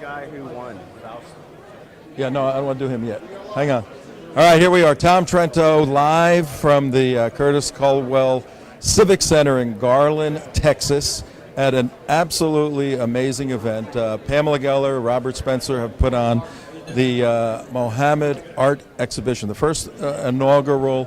guy who won. Yeah, no, I don't want to do him yet. Hang on. All right, here we are. Tom Trento live from the Curtis Culwell Civic Center in Garland, Texas, at an absolutely amazing event. Pamela Geller, Robert Spencer have put on the Mohammed Art Exhibition, the first inaugural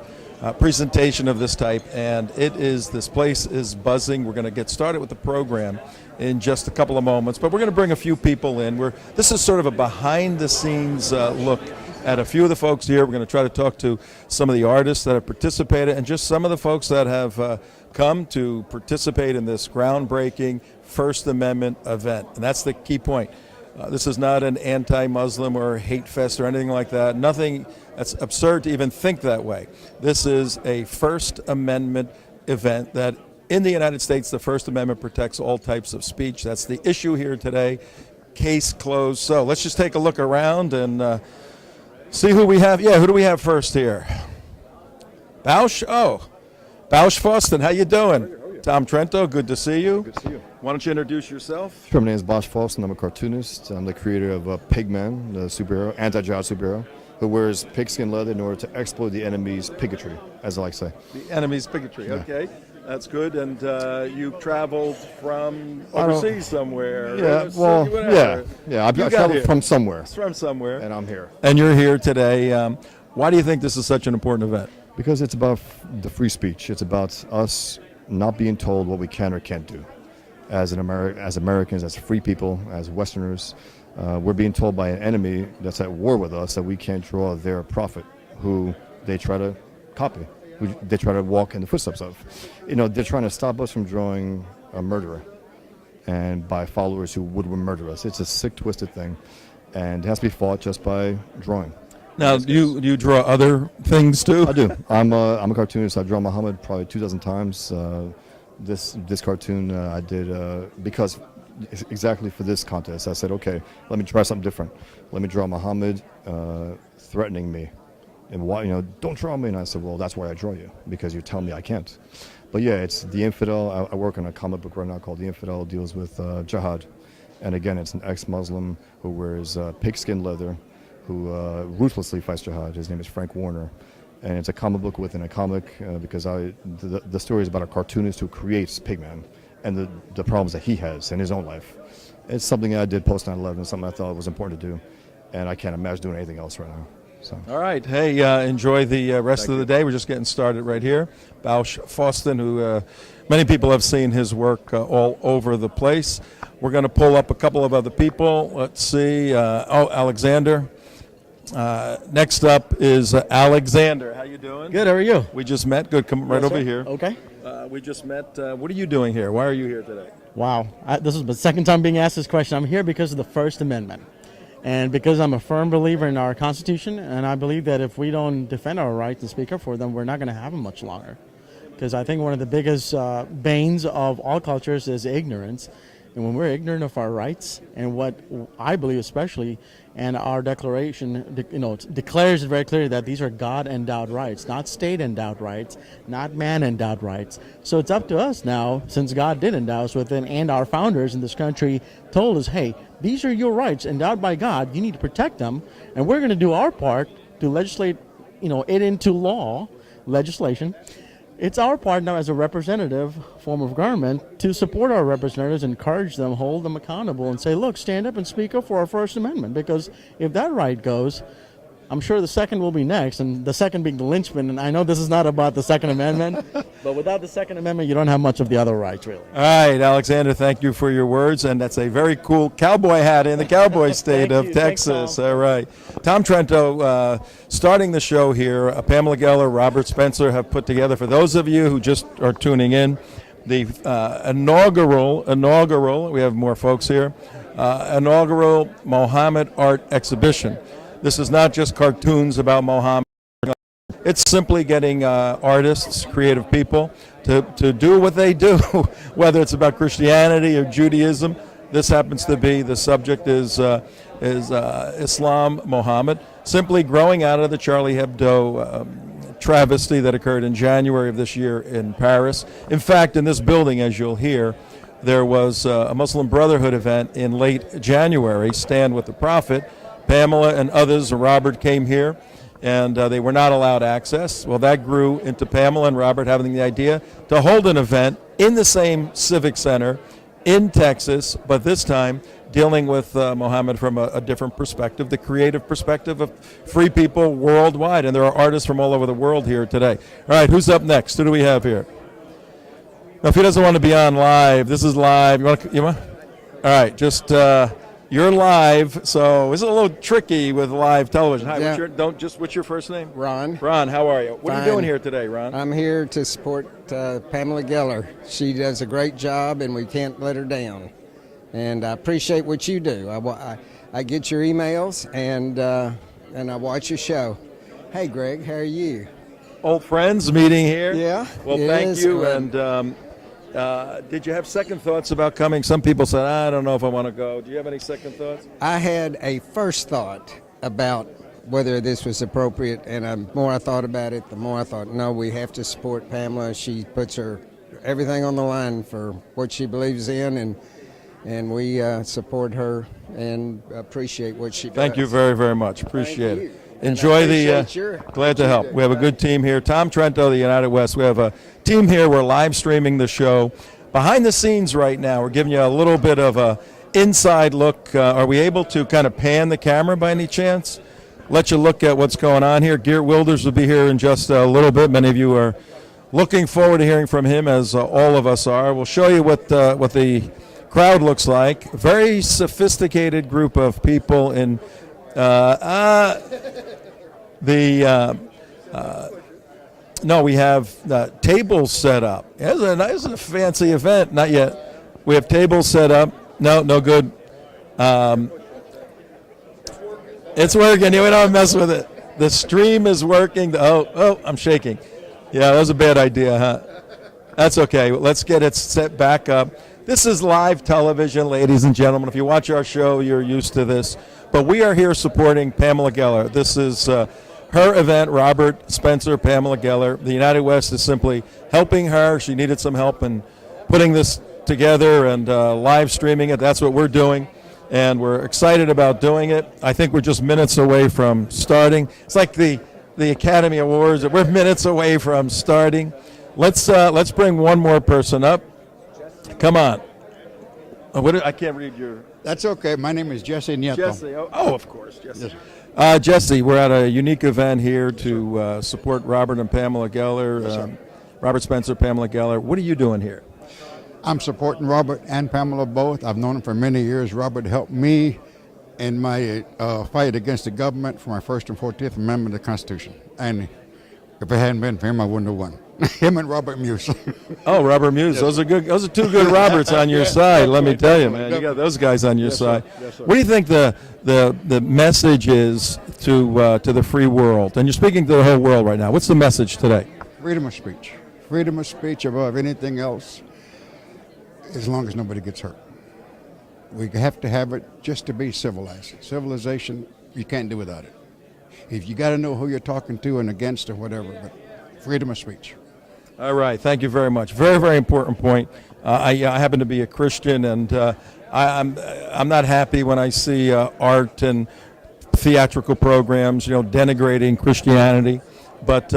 presentation of this type, and this place is buzzing. We're going to get started with the program in just a couple of moments, but we're going to bring a few people in. This is sort of a behind-the-scenes look at a few of the folks here. We're going to try to talk to some of the artists that have participated and just some of the folks that have come to participate in this groundbreaking First Amendment event. And that's the key point. This is not an anti-Muslim or hate fest or anything like that. Nothing. That's absurd to even think that way. This is a First Amendment event that in the United States, the First Amendment protects all types of speech. That's the issue here today. Case closed. So let's just take a look around and see who we have. Yeah, who do we have first here? Bausch? Oh, Bausch Fawstin, how you doing? Tom Trento, good to see you. Good to see you. Why don't you introduce yourself? Sure, my name is Bausch Fawstin. I'm a cartoonist. I'm the creator of Pigman, the superhero, anti-jihad superhero, who wears pigskin leather in order to exploit the enemy's bigotry, as I like to say. The enemy's bigotry, yeah. Okay. That's good. And you traveled from overseas somewhere? Yeah, yeah. I traveled from somewhere. From somewhere. And I'm here. And you're here today. Why do you think this is such an important event? Because it's about the free speech. It's about us not being told what we can or can't do. As Americans, as free people, as Westerners, we're being told by an enemy that's at war with us that we can't draw their prophet, who they try to copy, who they try to walk in the footsteps of. They're trying to stop us from drawing a murderer and by followers who would murder us. It's a sick, twisted thing, and it has to be fought just by drawing. Now, do you draw other things too? I do. I'm a cartoonist. I draw Muhammad probably 2 dozen times. This cartoon I did because exactly for this contest. I said, okay, let me try something different. Let me draw Muhammad threatening me, and why, don't draw me. And I said, well, that's why I draw you, because you tell me I can't. But yeah, it's the infidel. I work on a comic book right now called The Infidel. It deals with jihad, and again, it's an ex-Muslim who wears pigskin leather, who ruthlessly fights jihad. His name is Frank Warner. And it's a comic book within a comic because the story is about a cartoonist who creates Pigman and the problems that he has in his own life. It's something I did post 9/11, something I thought was important to do, and I can't imagine doing anything else right now. So. All right. Hey, enjoy the rest of the day. We're just getting started right here. Bausch Fawstin, who many people have seen his work all over the place. We're going to pull up a couple of other people. Let's see. Alexander. Next up is Alexander. How you doing? Good. How are you? We just met. Good. Come right over here. Okay. We just met. What are you doing here? Why are you here today? Wow. This is the second time being asked this question. I'm here because of the First Amendment, and because I'm a firm believer in our Constitution, and I believe that if we don't defend our rights and speak up for them, we're not going to have them much longer. Because I think one of the biggest banes of all cultures is ignorance. And when we're ignorant of our rights, and what I believe especially, and our declaration, declares very clearly that these are God-endowed rights, not state-endowed rights, not man-endowed rights. So it's up to us now, since God did endow us with them, and our founders in this country told us, hey, these are your rights endowed by God. You need to protect them, and we're going to do our part to legislate, it into law, legislation. It's our part now as a representative form of government to support our representatives, encourage them, hold them accountable, and say, look, stand up and speak up for our First Amendment. Because if that right goes, I'm sure the second will be next, and the second being the linchpin. And I know this is not about the Second Amendment, but without the Second Amendment, you don't have much of the other rights, really. All right, Alexander, thank you for your words, and that's a very cool cowboy hat in the cowboy state of Texas. Thanks, all right. Tom Trento, starting the show here, Pamela Geller, Robert Spencer have put together, for those of you who just are tuning in, the inaugural, we have more folks here, inaugural Mohammed Art Exhibition. This is not just cartoons about Mohammed. It's simply getting artists, creative people, to do what they do, whether it's about Christianity or Judaism. This happens to be, the subject is Islam, Mohammed, simply growing out of the Charlie Hebdo travesty that occurred in January of this year in Paris. In fact, in this building, as you'll hear, there was a Muslim Brotherhood event in late January, Stand with the Prophet. Pamela and others, Robert came here, and they were not allowed access. Well, that grew into Pamela and Robert having the idea to hold an event in the same civic center in Texas, but this time dealing with Muhammad from a different perspective, the creative perspective of free people worldwide. And there are artists from all over the world here today. All right, who's up next? Who do we have here? Now, if he doesn't want to be on live, this is live. You want? All right, just you're live, so it's a little tricky with live television. Hi, Yeah. what's your first name? Ron. Ron, how are you? What are you Fine. doing here today, Ron? I'm here to support Pamela Geller. She does a great job, and we can't let her down. And I appreciate what you do. I get your emails, and I watch your show. Hey, Greg, how are you? Old friends meeting here. Yeah, Well, it thank is. you. And did you have second thoughts about coming? Some people said, I don't know if I want to go. Do you have any second thoughts? I had a first thought about whether this was appropriate, and the more I thought about it, the more I thought, no, we have to support Pamela. She puts her everything on the line for what she believes in, and we support her and appreciate what she does. Thank you very, very much. Appreciate you. it. And Enjoy I the. appreciate your- Glad to what you help. do. We have a good team here. Tom Trento, the United West. We have a team here. We're live streaming the show. Behind the scenes right now, we're giving you a little bit of a inside look. Are we able to kind of pan the camera by any chance? Let you look at what's going on here. Geert Wilders will be here in just a little bit. Many of you are looking forward to hearing from him, as all of us are. We'll show you what the crowd looks like. Very sophisticated group of people in no, we have tables set up. It's a nice and fancy event. Not yet. We have tables set up. No good. It's working. We don't mess with it. The stream is working. Oh, I'm shaking. Yeah, that was a bad idea, huh? That's okay. Let's get it set back up. This is live television, ladies and gentlemen. If you watch our show, you're used to this. But we are here supporting Pamela Geller. This is her event, Robert Spencer, Pamela Geller. The United West is simply helping her. She needed some help in putting this together and live streaming it. That's what we're doing, and we're excited about doing it. I think we're just minutes away from starting. It's like the Academy Awards. We're minutes away from starting. Let's bring one more person up. Come on. I can't read your... That's okay. My name is Jesse Nieto. Jesse. Oh, of course, Jesse. Jesse, we're at a unique event here to support Robert and Pamela Geller. Robert Spencer, Pamela Geller. What are you doing here? I'm supporting Robert and Pamela both. I've known him for many years. Robert helped me in my fight against the government for my First and 14th Amendment of the Constitution. And if it hadn't been for him, I wouldn't have won. Him and Robert Muse. Oh, Robert Muse. Those are good. Those are two good Roberts on your side. Let me tell you, man. You got those guys on your side. Yes, sir. What do you think the message is to the free world? And you're speaking to the whole world right now. What's the message today? Freedom of speech. Freedom of speech above anything else, as long as nobody gets hurt. We have to have it just to be civilized. Civilization, you can't do without it. If you got to know who you're talking to and against or whatever, but freedom of speech. All right, thank you very much. Very, very important point. I happen to be a Christian, and I'm not happy when I see art and theatrical programs, denigrating Christianity. But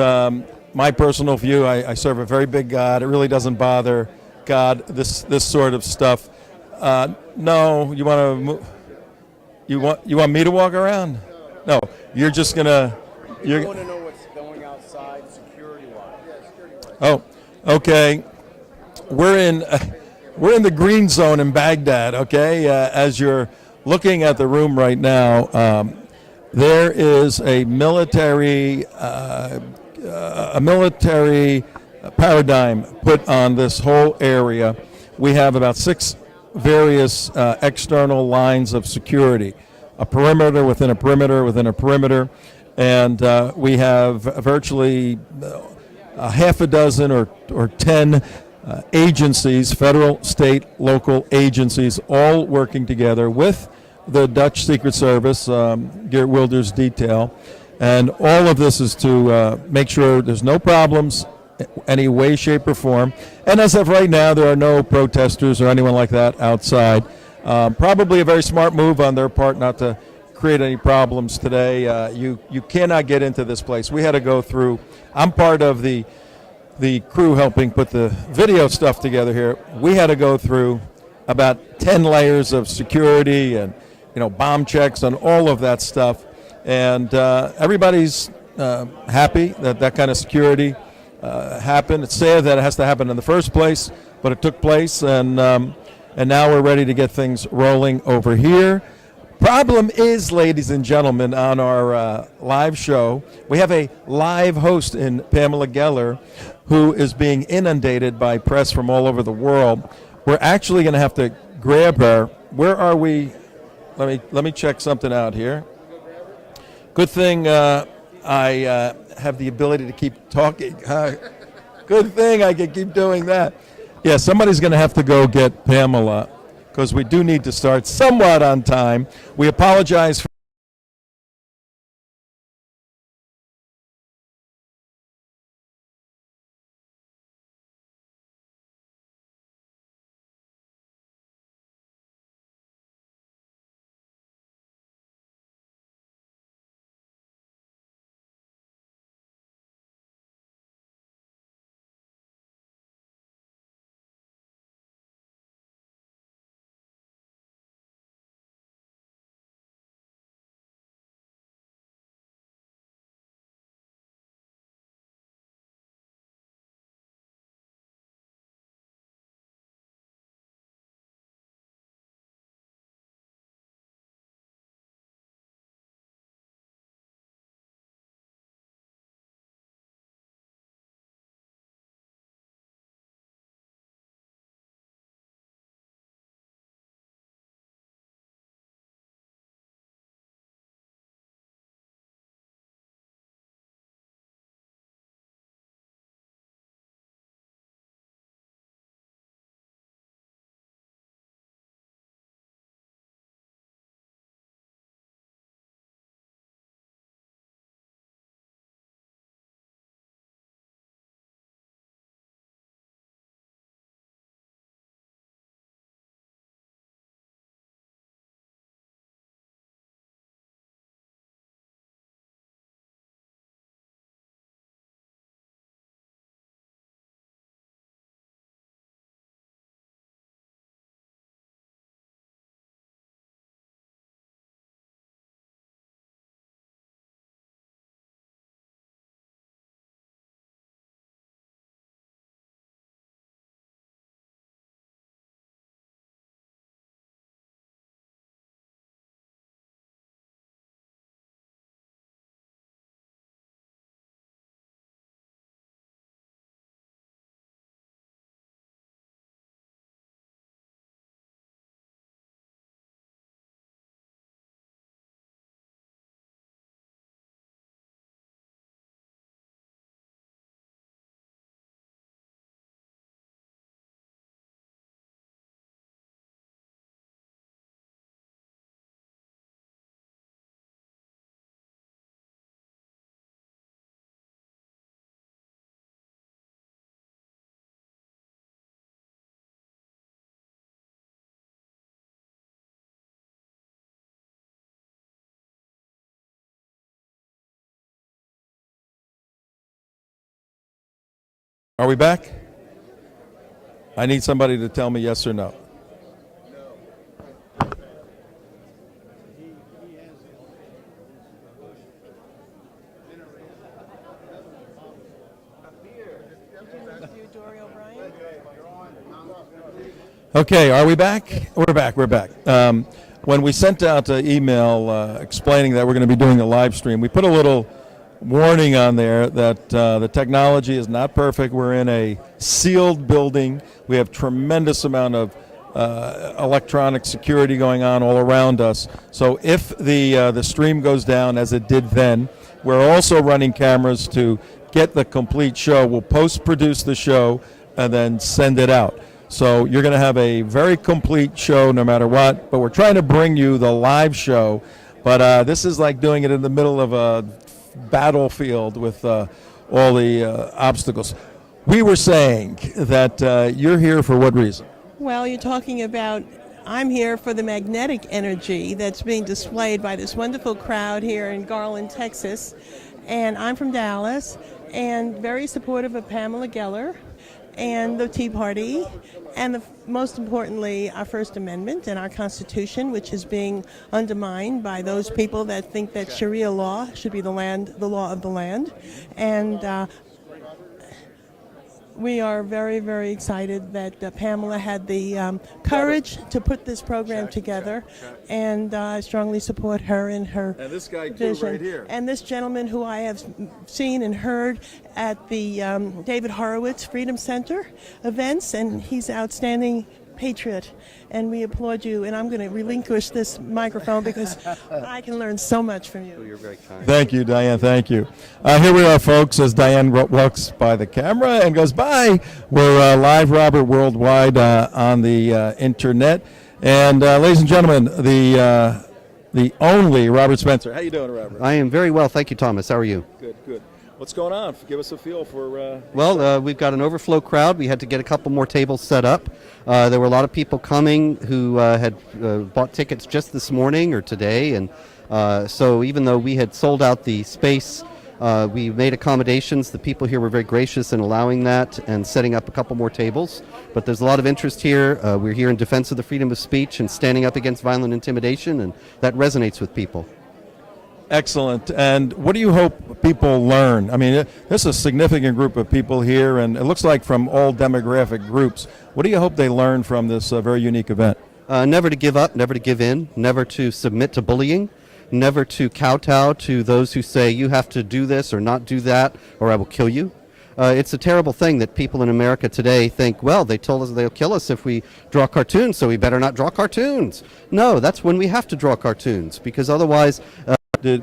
my personal view, I serve a very big God. It really doesn't bother God, this sort of stuff. No, you want me to walk around? No, you're just gonna. I want to know what's going outside security-wise. Oh, okay. We're in the green zone in Baghdad. Okay, as you're looking at the room right now, there is a military paradigm put on this whole area. We have about 6 various external lines of security, a perimeter within a perimeter within a perimeter, and we have virtually a half a dozen or 10 agencies, federal, state, local agencies, all working together with the Dutch Secret Service, Geert Wilders' detail, and all of this is to make sure there's no problems any way, shape, or form. And as of right now, there are no protesters or anyone like that outside. Probably a very smart move on their part not to create any problems today. You cannot get into this place. We had to go through. I'm part of the crew helping put the video stuff together here. We had to go through about 10 layers of security and bomb checks and all of that stuff. And everybody's happy that kind of security happened. It's sad that it has to happen in the first place, but it took place, and now we're ready to get things rolling over here. Problem is, ladies and gentlemen, on our live show, we have a live host in Pamela Geller, who is being inundated by press from all over the world. We're actually going to have to grab her. Where are we? Let me check something out here. Good thing I have the ability to keep talking. Good thing I can keep doing that. Yeah, somebody's going to have to go get Pamela, because we do need to start somewhat on time. We apologize for Are we back? I need somebody to tell me yes or no. Okay, are we back? We're back. When we sent out an email explaining that we're going to be doing a live stream, we put a little warning on there that the technology is not perfect. We're in a sealed building. We have tremendous amount of electronic security going on all around us. So if the stream goes down, as it did then, we're also running cameras to get the complete show. We'll post-produce the show and then send it out. So you're going to have a very complete show no matter what, but we're trying to bring you the live show. But this is like doing it in the middle of a battlefield with all the obstacles. we were saying that you're here for what reason? Well, you're talking about I'm here for the magnetic energy that's being displayed by this wonderful crowd here in Garland, Texas. And I'm from Dallas and very supportive of Pamela Geller and the Tea Party, and most importantly, our First Amendment and our Constitution, which is being undermined by those people that think that Sharia law should be the law of the land. And we are very, very excited that Pamela had the courage to put this program together, and I strongly support her in her And this guy, too, vision. right here. And this gentleman who I have seen and heard at the David Horowitz Freedom Center events, and he's an outstanding patriot, and we applaud you. And I'm going to relinquish this microphone because I can learn so much from you. You're very kind. Thank you, Diane. Thank you. Here we are, folks, as Diane walks by the camera and goes by. We're live, Robert, worldwide on the internet. And ladies and gentlemen, the only Robert Spencer. How you doing, Robert? I am very well, thank you, Thomas. How are you? Good, good. What's going on? Give us a feel for... Well, we've got an overflow crowd. We had to get a couple more tables set up. There were a lot of people coming who had bought tickets just this morning or today, and so even though we had sold out the space, we made accommodations. The people here were very gracious in allowing that and setting up a couple more tables. But there's a lot of interest here. We're here in defense of the freedom of speech and standing up against violent intimidation, and that resonates with people. Excellent. And what do you hope people learn? I mean, there's a significant group of people here, and it looks like from all demographic groups. What do you hope they learn from this very unique event? Never to give up, never to give in, never to submit to bullying, never to kowtow to those who say you have to do this or not do that or I will kill you. It's a terrible thing that people in America today think, well, they told us they'll kill us if we draw cartoons, so we better not draw cartoons. No, that's when we have to draw cartoons, because otherwise...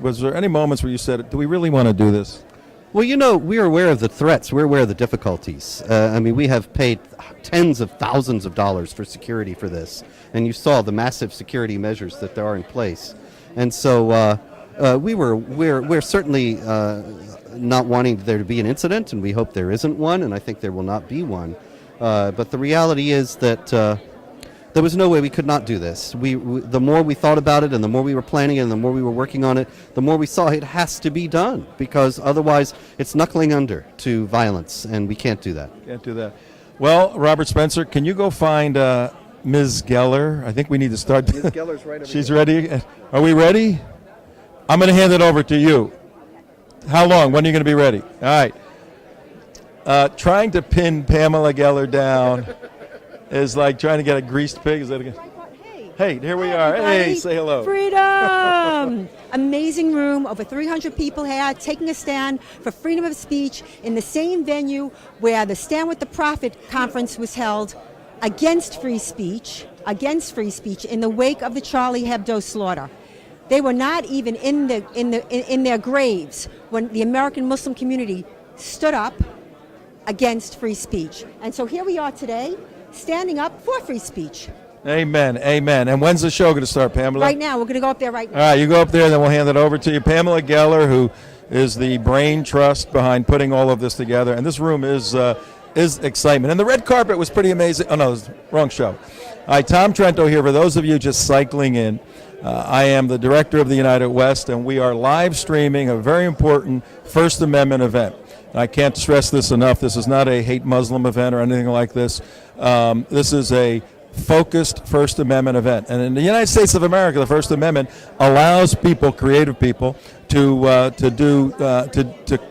Was there any moments where you said, do we really want to do this? Well, you know, we are aware of the threats. We're aware of the difficulties. I mean, we have paid tens of thousands of dollars for security for this, and you saw the massive security measures that there are in place. And so we're certainly not wanting there to be an incident, and we hope there isn't one, and I think there will not be one. But the reality is that there was no way we could not do this. The more we thought about it and the more we were planning it and the more we were working on it, the more we saw it has to be done, because otherwise it's knuckling under to violence, and we can't do that. Can't do that. Well, Robert Spencer, can you go find Ms. Geller? I think we need to start. Ms. Geller's right over She's here. ready? Are we ready? I'm going to hand it over to you. How long? When are you going to be ready? All right. Trying to pin Pamela Geller down is like trying to get a greased pig. Is that again? Hey, here we are. Hey, say hello. Freedom! Amazing room, over 300 people here taking a stand for freedom of speech in the same venue where the Stand with the Prophet conference was held against free speech in the wake of the Charlie Hebdo slaughter. They were not even in their graves when the American Muslim community stood up against free speech. And so here we are today, standing up for free speech. Amen, amen. And when's the show going to start, Pamela? Right now, we're going to go up there right now. All right, you go up there, then we'll hand it over to you. Pamela Geller, who is the brain trust behind putting all of this together. And this room is excitement. And the red carpet was pretty amazing. Oh, no, wrong show. All right, Tom Trento here. For those of you just cycling in, I am the director of the United West, and we are live streaming a very important First Amendment event. I can't stress this enough. This is not a hate Muslim event or anything like this. This is a focused First Amendment event. And in the United States of America, the First Amendment allows people, creative people, to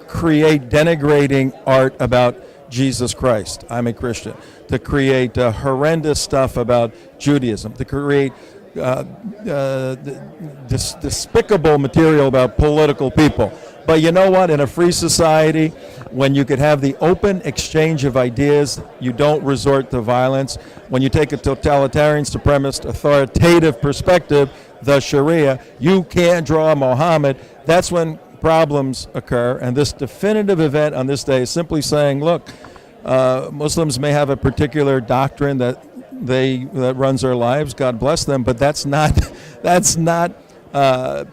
create denigrating art about Jesus Christ. I'm a Christian. To create horrendous stuff about Judaism. To create despicable material about political people. But you know what? In a free society, when you could have the open exchange of ideas, you don't resort to violence. When you take a totalitarian, supremacist, authoritative perspective, the Sharia, you can't draw Muhammad. That's when problems occur. And this definitive event on this day is simply saying, look, Muslims may have a particular doctrine that runs their lives. God bless them, but that's not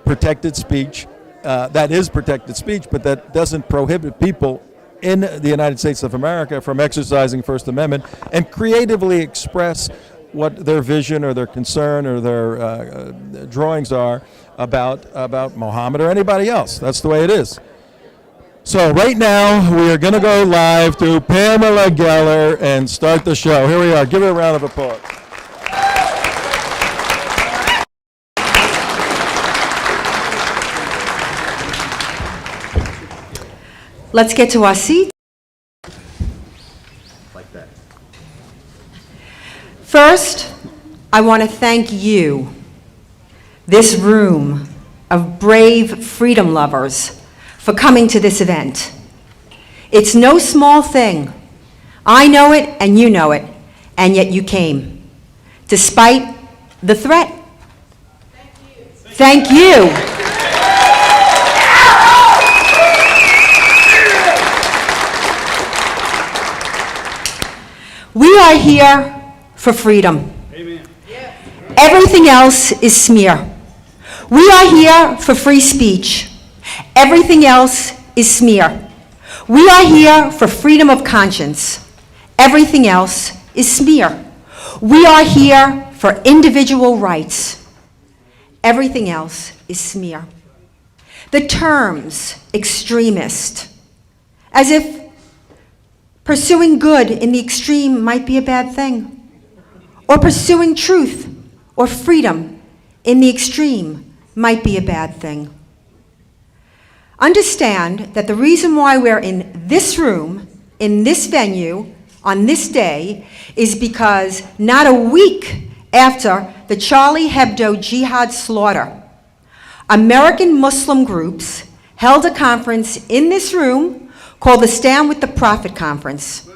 protected speech. That is protected speech, but that doesn't prohibit people in the United States of America from exercising First Amendment and creatively express what their vision or their concern or their drawings are about Mohammed or anybody else. That's the way it is. So right now we are going to go live to Pamela Geller and start the show. Here we are. Give her a round of applause. Let's get to our seats. Like that. First, I want to thank you, this room of brave freedom lovers, for coming to this event. It's no small thing. I know it and you know it, and yet you came, despite the threat. Thank you. We are here for freedom. Amen. Everything else is smear. We are here for free speech. Everything else is smear. We are here for freedom of conscience. Everything else is smear. We are here for individual rights. Everything else is smear. The terms extremist, as if pursuing good in the extreme might be a bad thing, or pursuing truth or freedom in the extreme might be a bad thing. Understand that the reason why we're in this room, in this venue, on this day, is because not a week after the Charlie Hebdo jihad slaughter, American Muslim groups held a conference in this room called the Stand with the Prophet Conference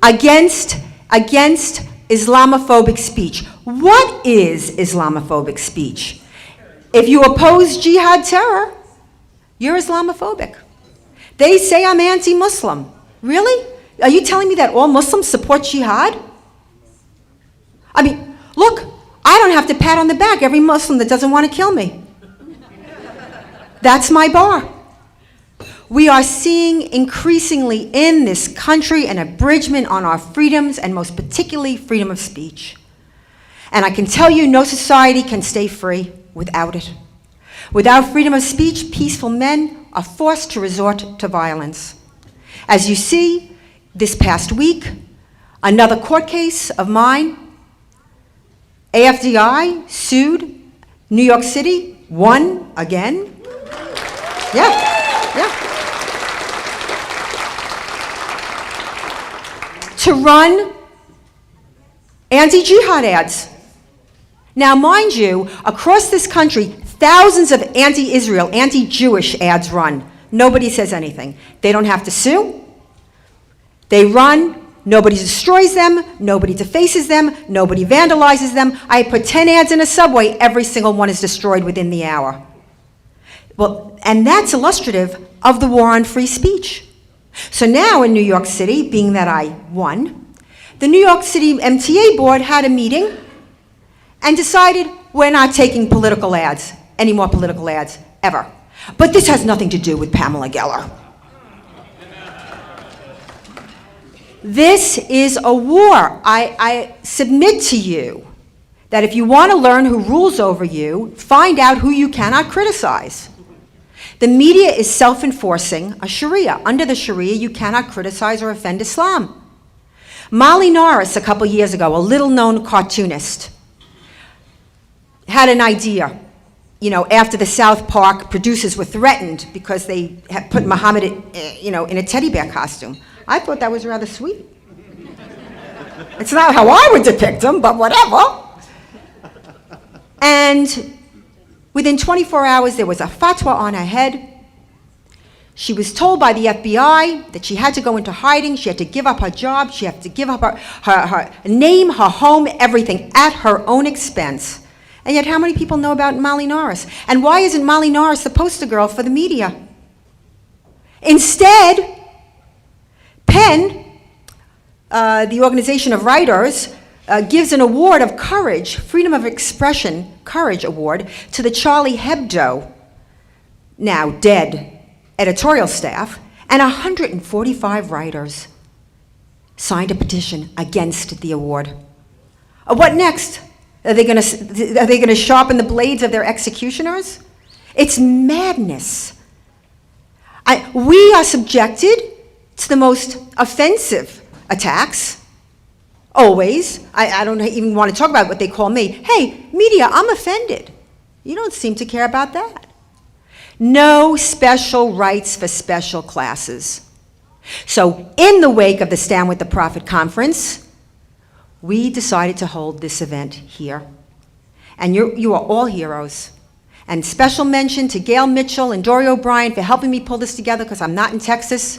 against Islamophobic speech. What is Islamophobic speech? If you oppose jihad terror, you're Islamophobic. They say I'm anti-Muslim. Really? Are you telling me that all Muslims support jihad? I mean, look, I don't have to pat on the back every Muslim that doesn't want to kill me. That's my bar. We are seeing increasingly in this country an abridgment on our freedoms, and most particularly freedom of speech. And I can tell you, no society can stay free without it. Without freedom of speech, peaceful men are forced to resort to violence. As you see, this past week, another court case of mine, AFDI sued New York City, won again. Yeah. To run anti-jihad ads. Now, mind you, across this country, thousands of anti-Israel, anti-Jewish ads run. Nobody says anything. They don't have to sue. They run. Nobody destroys them. Nobody defaces them. Nobody vandalizes them. I put 10 ads in a subway. Every single one is destroyed within the hour. Well, and that's illustrative of the war on free speech. So now in New York City, being that I won, the New York City MTA board had a meeting and decided we're not taking political ads, any more political ads, ever. But this has nothing to do with Pamela Geller. This is a war. I submit to you that if you want to learn who rules over you, find out who you cannot criticize. The media is self-enforcing a Sharia. Under the Sharia, you cannot criticize or offend Islam. Molly Norris, a couple years ago, a little-known cartoonist, had an idea. You know, after the South Park producers were threatened because they had put Muhammad, in a teddy bear costume. I thought that was rather sweet. It's not how I would depict him, but whatever. And within 24 hours, there was a fatwa on her head. She was told by the FBI that she had to go into hiding, she had to give up her job, she had to give up her name, her home, everything at her own expense. And yet, how many people know about Molly Norris? And why isn't Molly Norris the poster girl for the media? Instead, PEN, the Organization of Writers, gives an award of courage, Freedom of Expression Courage Award, to the Charlie Hebdo, now dead, editorial staff, And 145 writers signed a petition against the award. What next? Are they going to sharpen the blades of their executioners? It's madness. We are subjected to the most offensive attacks, always. I don't even want to talk about what they call me. Hey, media, I'm offended. You don't seem to care about that. No special rights for special classes. So in the wake of the Stand With the Prophet conference, we decided to hold this event here. And you are all heroes. And special mention to Gail Mitchell and Dory O'Brien for helping me pull this together because I'm not in Texas.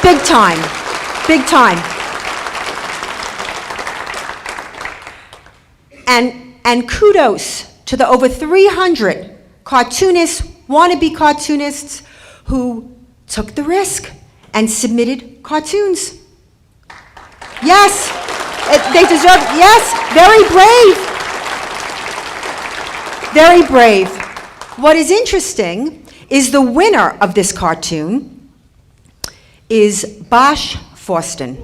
Big time, big time. And kudos to the over 300 cartoonists, wannabe cartoonists, who took the risk and submitted cartoons. Yes, they deserve, yes, very brave. Very brave. What is interesting is the winner of this cartoon is Bosch Forsten.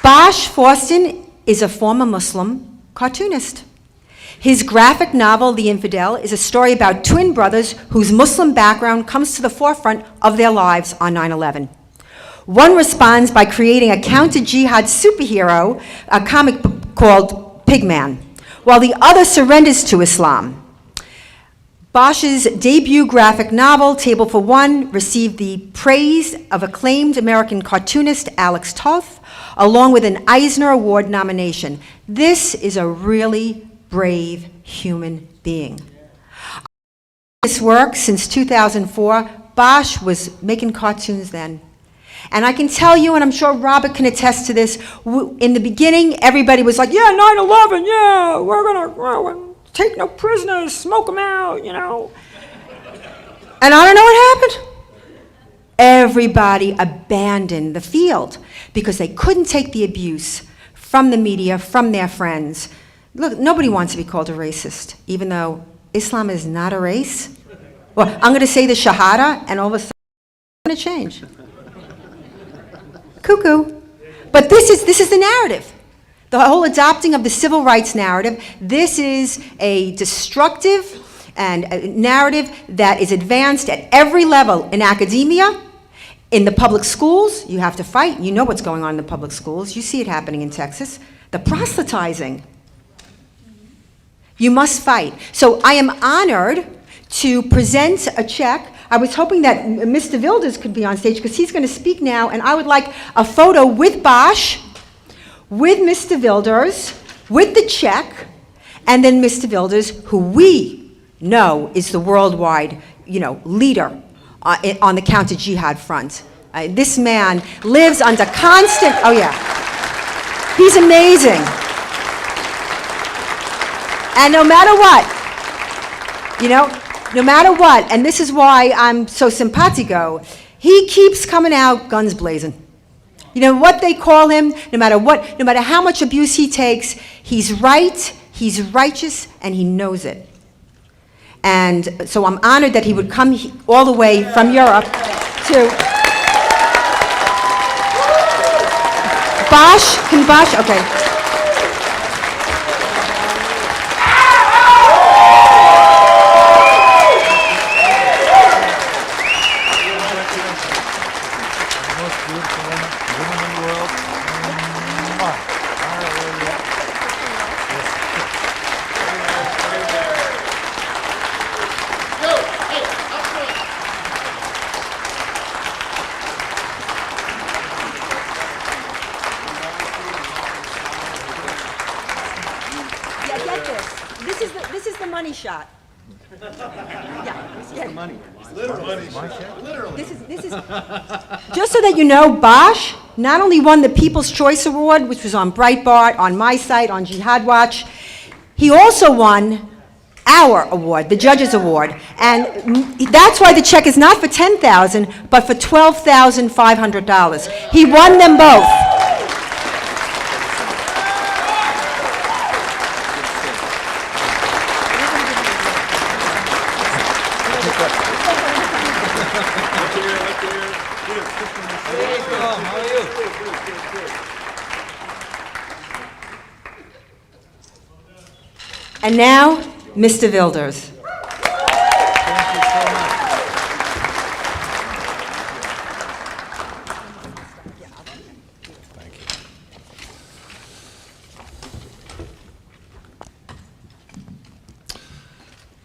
Bosch Forsten is a former Muslim cartoonist. His graphic novel, The Infidel, is a story about twin brothers whose Muslim background comes to the forefront of their lives on 9/11. One responds by creating a counter-jihad superhero, a comic book called Pigman, while the other surrenders to Islam. Bosch's debut graphic novel, Table for One, received the praise of acclaimed American cartoonist Alex Toth, along with an Eisner Award nomination. This is a really brave human being. This work since 2004. Bosch was making cartoons then. And I can tell you, and I'm sure Robert can attest to this, in the beginning, everybody was like, yeah, 9/11, yeah, we're gonna take no prisoners, smoke them out, you know. And I don't know what happened. Everybody abandoned the field because they couldn't take the abuse from the media, from their friends. Look, nobody wants to be called a racist, even though Islam is not a race. Well, I'm going to say the Shahada, and all of a sudden it's going to change. Cuckoo. But this is the narrative. The whole adopting of the civil rights narrative. This is a destructive and a narrative that is advanced at every level in academia. In the public schools, you have to fight. You know what's going on in the public schools. You see it happening in Texas. The proselytizing. You must fight. So I am honored to present a check. I was hoping that Mr. Wilders could be on stage because he's going to speak now, and I would like a photo with Bosch, with Mr. Wilders, with the check, and then Mr. Wilders, who we know is the worldwide, leader on the counter-jihad front. This man lives under constant, oh yeah, he's amazing. And no matter what, no matter what, and this is why I'm so simpatico, he keeps coming out guns blazing. You know what they call him, no matter how much abuse he takes, he's right, he's righteous, and he knows it. And so I'm honored that he would come all the way from Europe to Bosch. Can Bosch? Okay. This is the money shot. Yeah. This is the money. Literally. This is just so that you know, Bosch not only won the People's Choice Award, which was on Breitbart, on my site, on Jihad Watch, he also won our award, the Judges Award, and that's why the check is not for $10,000, but for $12,500. He won them both. And now, Mr. Wilders.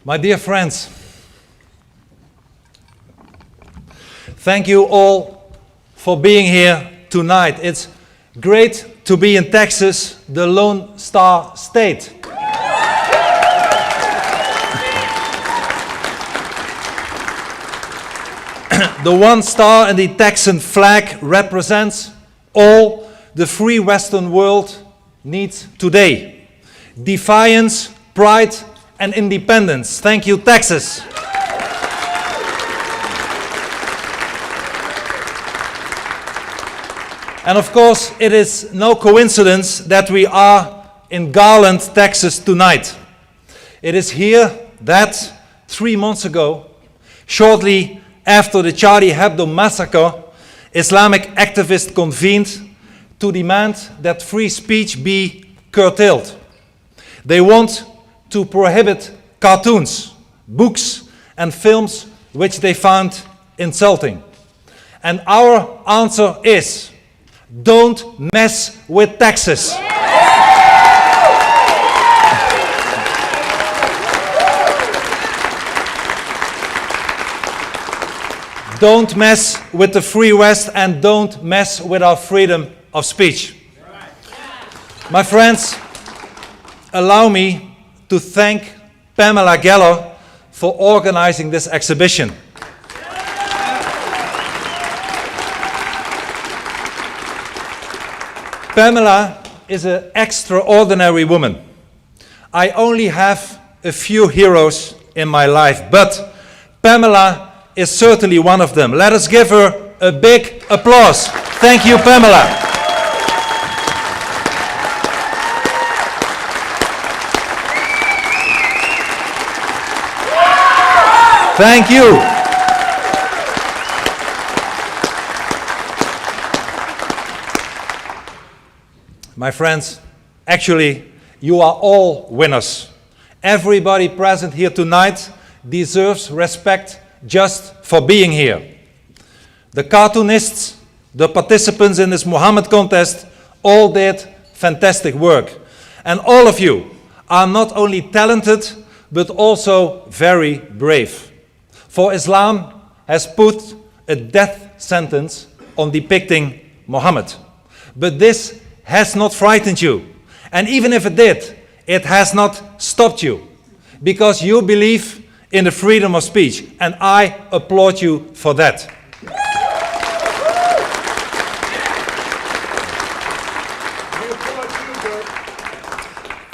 My dear friends, thank you all for being here tonight. It's great to be in Texas, the Lone Star State. The one star in the Texan flag represents all the free Western world needs today. Defiance, pride, and independence. Thank you, Texas. And of course, it is no coincidence that we are in Garland, Texas tonight. It is here that 3 months ago, shortly after the Charlie Hebdo massacre, Islamic activists convened to demand that free speech be curtailed. They want to prohibit cartoons, books, and films which they found insulting. And our answer is, don't mess with Texas. Don't mess with the Free West and don't mess with our freedom of speech. My friends, allow me to thank Pamela Geller for organizing this exhibition. Pamela is an extraordinary woman. I only have a few heroes in my life, but Pamela is certainly one of them. Let us give her a big applause. Thank you, Pamela. Thank you. My friends, actually, you are all winners. Everybody present here tonight deserves respect just for being here. The cartoonists, the participants in this Muhammad contest, all did fantastic work. And all of you are not only talented, but also very brave. For Islam has put a death sentence on depicting Muhammad. But this has not frightened you. And even if it did, it has not stopped you. Because you believe in the freedom of speech, and I applaud you for that.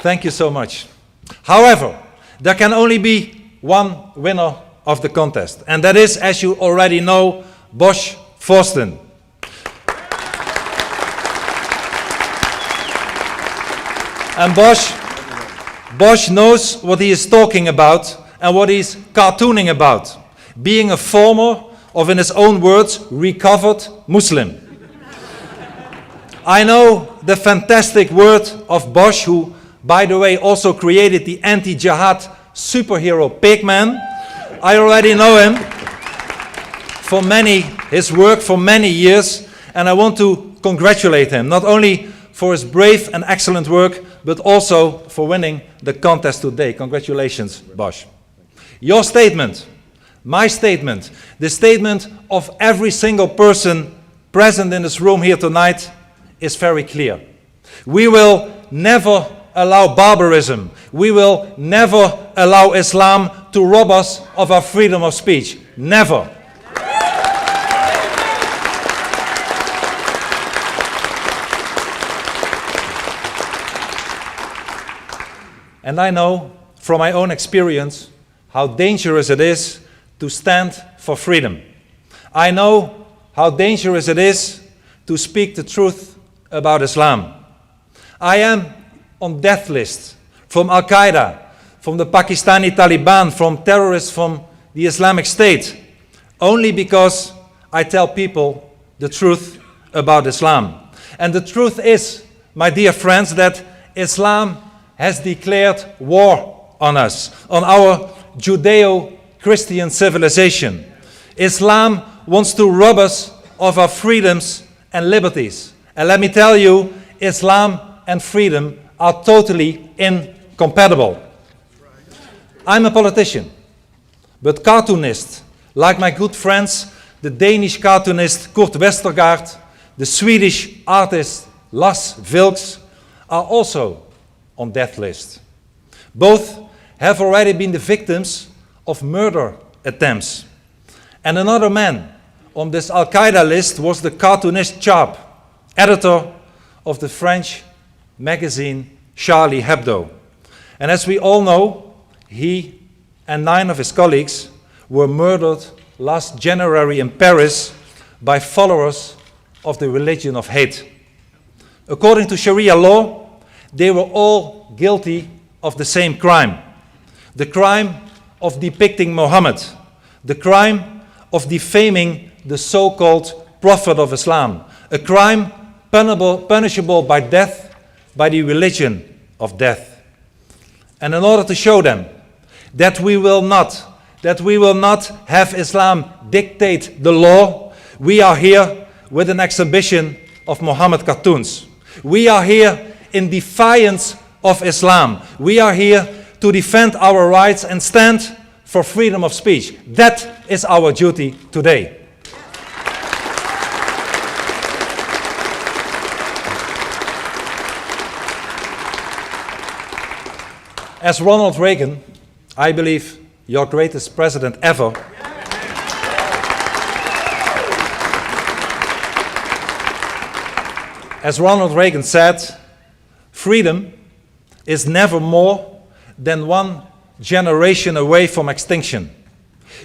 Thank you so much. However, there can only be one winner of the contest, and that is, as you already know, Bosch Forsten. And Bosch knows what he is talking about and what he's cartooning about, being a former of, in his own words, recovered Muslim. I know the fantastic word of Bosch, who, by the way, also created the anti-jihad superhero Pigman. I already know him for his work for many years, and I want to congratulate him, not only for his brave and excellent work, but also for winning the contest today. Congratulations, Bosch. Your statement, my statement, the statement of every single person present in this room here tonight is very clear. We will never allow barbarism. We will never allow Islam to rob us of our freedom of speech. Never. And I know from my own experience how dangerous it is to stand for freedom. I know how dangerous it is to speak the truth about Islam. I am on death lists from Al-Qaeda, from the Pakistani Taliban, from terrorists from the Islamic State only because I tell people the truth about Islam. And the truth is, my dear friends, that Islam has declared war on us, on our Judeo-Christian civilization. Islam wants to rob us of our freedoms and liberties. And let me tell you, Islam and freedom are totally incompatible. I'm a politician, but cartoonists, like my good friends, the Danish cartoonist Kurt Westergaard, the Swedish artist Lars Vilks, are also on death list. Both have already been the victims of murder attempts. And another man on this Al-Qaeda list was the cartoonist Charb, editor of the French magazine Charlie Hebdo. And as we all know, he and 9 of his colleagues were murdered last January in Paris by followers of the religion of hate. According to Sharia law, they were all guilty of the same crime. The crime of depicting Muhammad, the crime of defaming the so-called Prophet of Islam, a crime punishable by death by the religion of death. And in order to show them that we will not have Islam dictate the law, we are here with an exhibition of Muhammad cartoons. We are here in defiance of Islam. We are here to defend our rights and stand for freedom of speech. That is our duty today. As Ronald Reagan, I believe your greatest president ever, as Ronald Reagan said, freedom is never more than one generation away from extinction.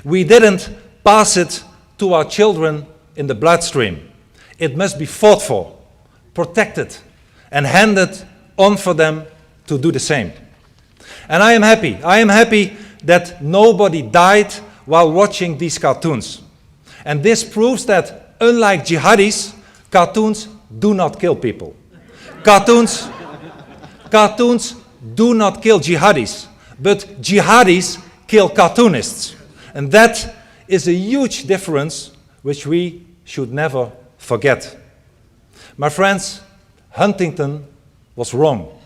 We didn't pass it to our children in the bloodstream. It must be fought for, protected, and handed on for them to do the same. And I am happy that nobody died while watching these cartoons. And this proves that, unlike jihadis, cartoons do not kill people. Cartoons do not kill jihadis, but jihadis kill cartoonists. And that is a huge difference which we should never forget. My friends, Huntington was wrong.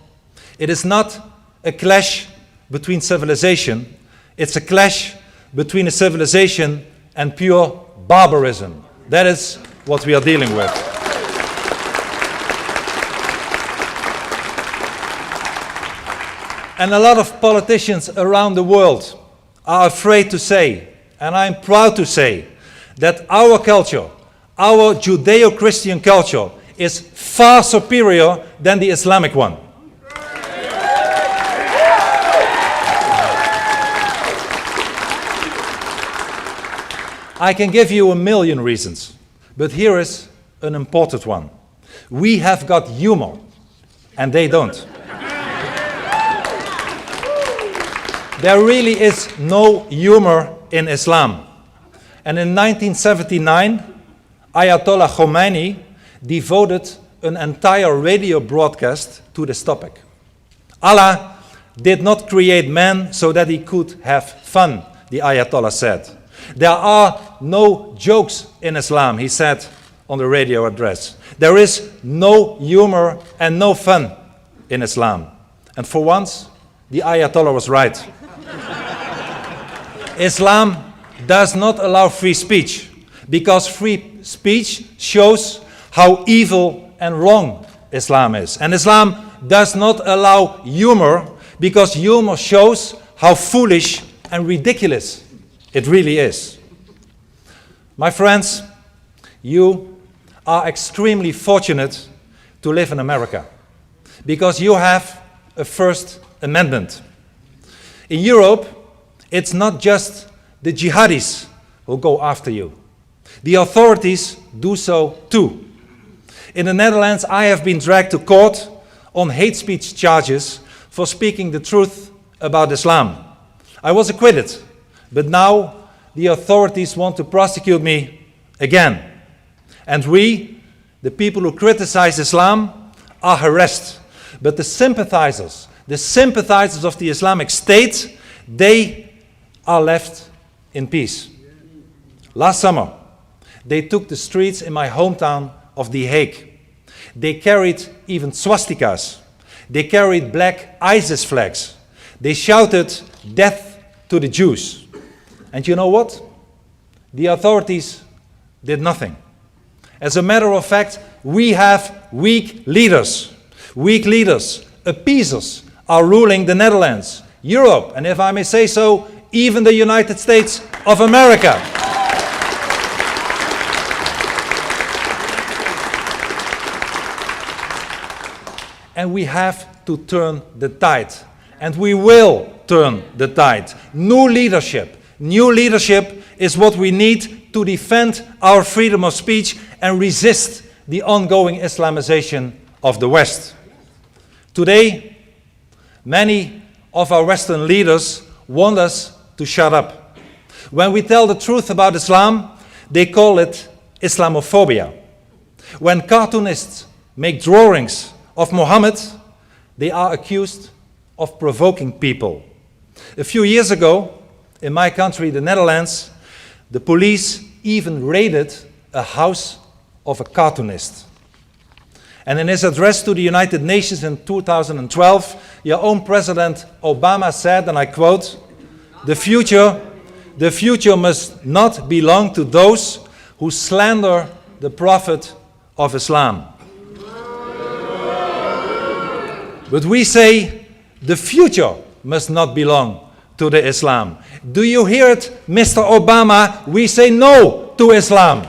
It is not a clash between civilization, it's a clash between a civilization and pure barbarism. That is what we are dealing with. And a lot of politicians around the world are afraid to say, and I'm proud to say, that our culture, our Judeo-Christian culture, is far superior than the Islamic one. I can give you 1,000,000 reasons, but here is an important one. We have got humor, and they don't. There really is no humor in Islam. And in 1979, Ayatollah Khomeini devoted an entire radio broadcast to this topic. Allah did not create man so that he could have fun, the Ayatollah said. There are no jokes in Islam, he said on the radio address. There is no humor and no fun in Islam. And for once, the Ayatollah was right. Islam does not allow free speech, because free speech shows how evil and wrong Islam is. And Islam does not allow humor, because humor shows how foolish and ridiculous it really is. My friends, you are extremely fortunate to live in America, because you have a First Amendment. In Europe, it's not just the jihadis who go after you. The authorities do so too. In the Netherlands, I have been dragged to court on hate speech charges for speaking the truth about Islam. I was acquitted, but now the authorities want to prosecute me again. And we, the people who criticize Islam, are harassed. But the sympathizers of the Islamic State, they are left in peace. Last summer, they took the streets in my hometown of The Hague. They carried even swastikas. They carried black ISIS flags. They shouted, "Death to the Jews." And you know what? The authorities did nothing. As a matter of fact, we have weak leaders. Weak leaders, appeasers, are ruling the Netherlands, Europe, and if I may say so, even the United States of America. And we have to turn the tide. And we will turn the tide. New leadership is what we need to defend our freedom of speech and resist the ongoing Islamization of the West. Today, many of our Western leaders want us to shut up. When we tell the truth about Islam, they call it Islamophobia. When cartoonists make drawings of Muhammad, they are accused of provoking people. A few years ago, in my country, the Netherlands, the police even raided a house of a cartoonist. And in his address to the United Nations in 2012, your own President Obama said, and I quote, the future must not belong to those who slander the Prophet of Islam. But we say the future must not belong to the Islam. Do you hear it, Mr. Obama? We say no to Islam.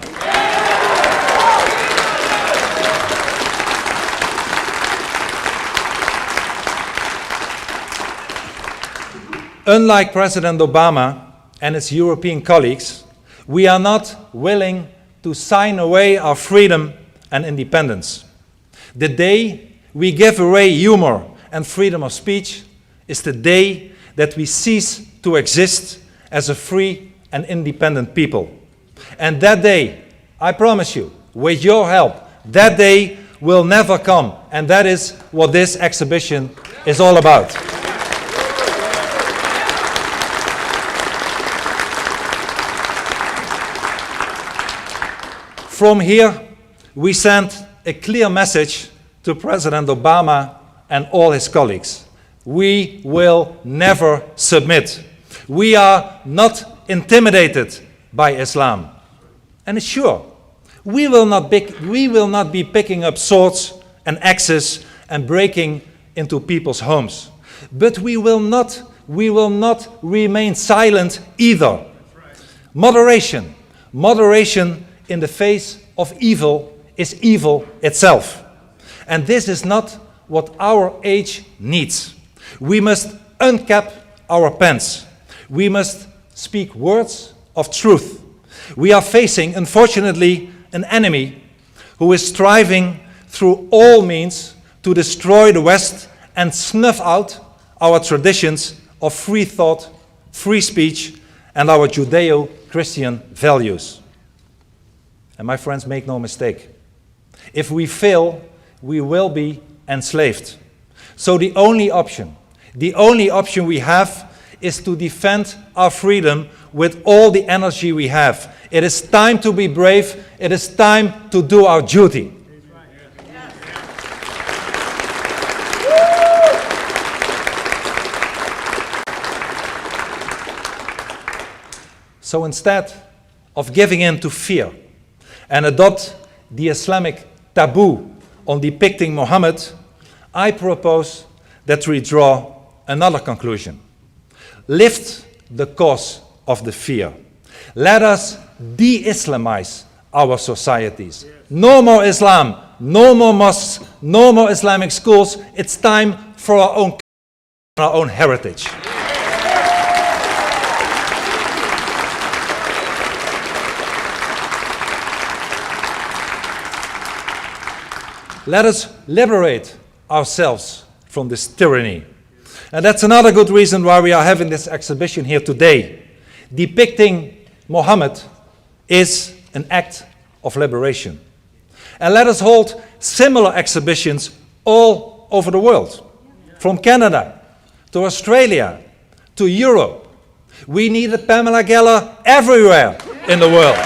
Unlike President Obama and his European colleagues, we are not willing to sign away our freedom and independence. The day we give away humor and freedom of speech is the day that we cease to exist as a free and independent people. And that day, I promise you, with your help, that day will never come. And that is what this exhibition is all about. From here, we send a clear message to President Obama and all his colleagues. We will never submit. We are not intimidated by Islam. And sure, we will not be picking up swords and axes and breaking into people's homes. But we will not remain silent either. Moderation in the face of evil is evil itself. And this is not what our age needs. We must uncap our pens. We must speak words of truth. We are facing, unfortunately, an enemy who is striving through all means to destroy the West and snuff out our traditions of free thought, free speech, and our Judeo-Christian values. And my friends, make no mistake. If we fail, we will be enslaved. So the only option we have is to defend our freedom with all the energy we have. It is time to be brave. It is time to do our duty. So instead of giving in to fear and adopt the Islamic taboo on depicting Muhammad, I propose that we draw another conclusion. Lift the cause of the fear. Let us de-Islamize our societies. No more Islam, no more mosques, no more Islamic schools. It's time for our own heritage. Let us liberate ourselves from this tyranny. And that's another good reason why we are having this exhibition here today, depicting Muhammad is an act of liberation. And let us hold similar exhibitions all over the world, from Canada to Australia to Europe. We need a Pamela Geller everywhere in the world.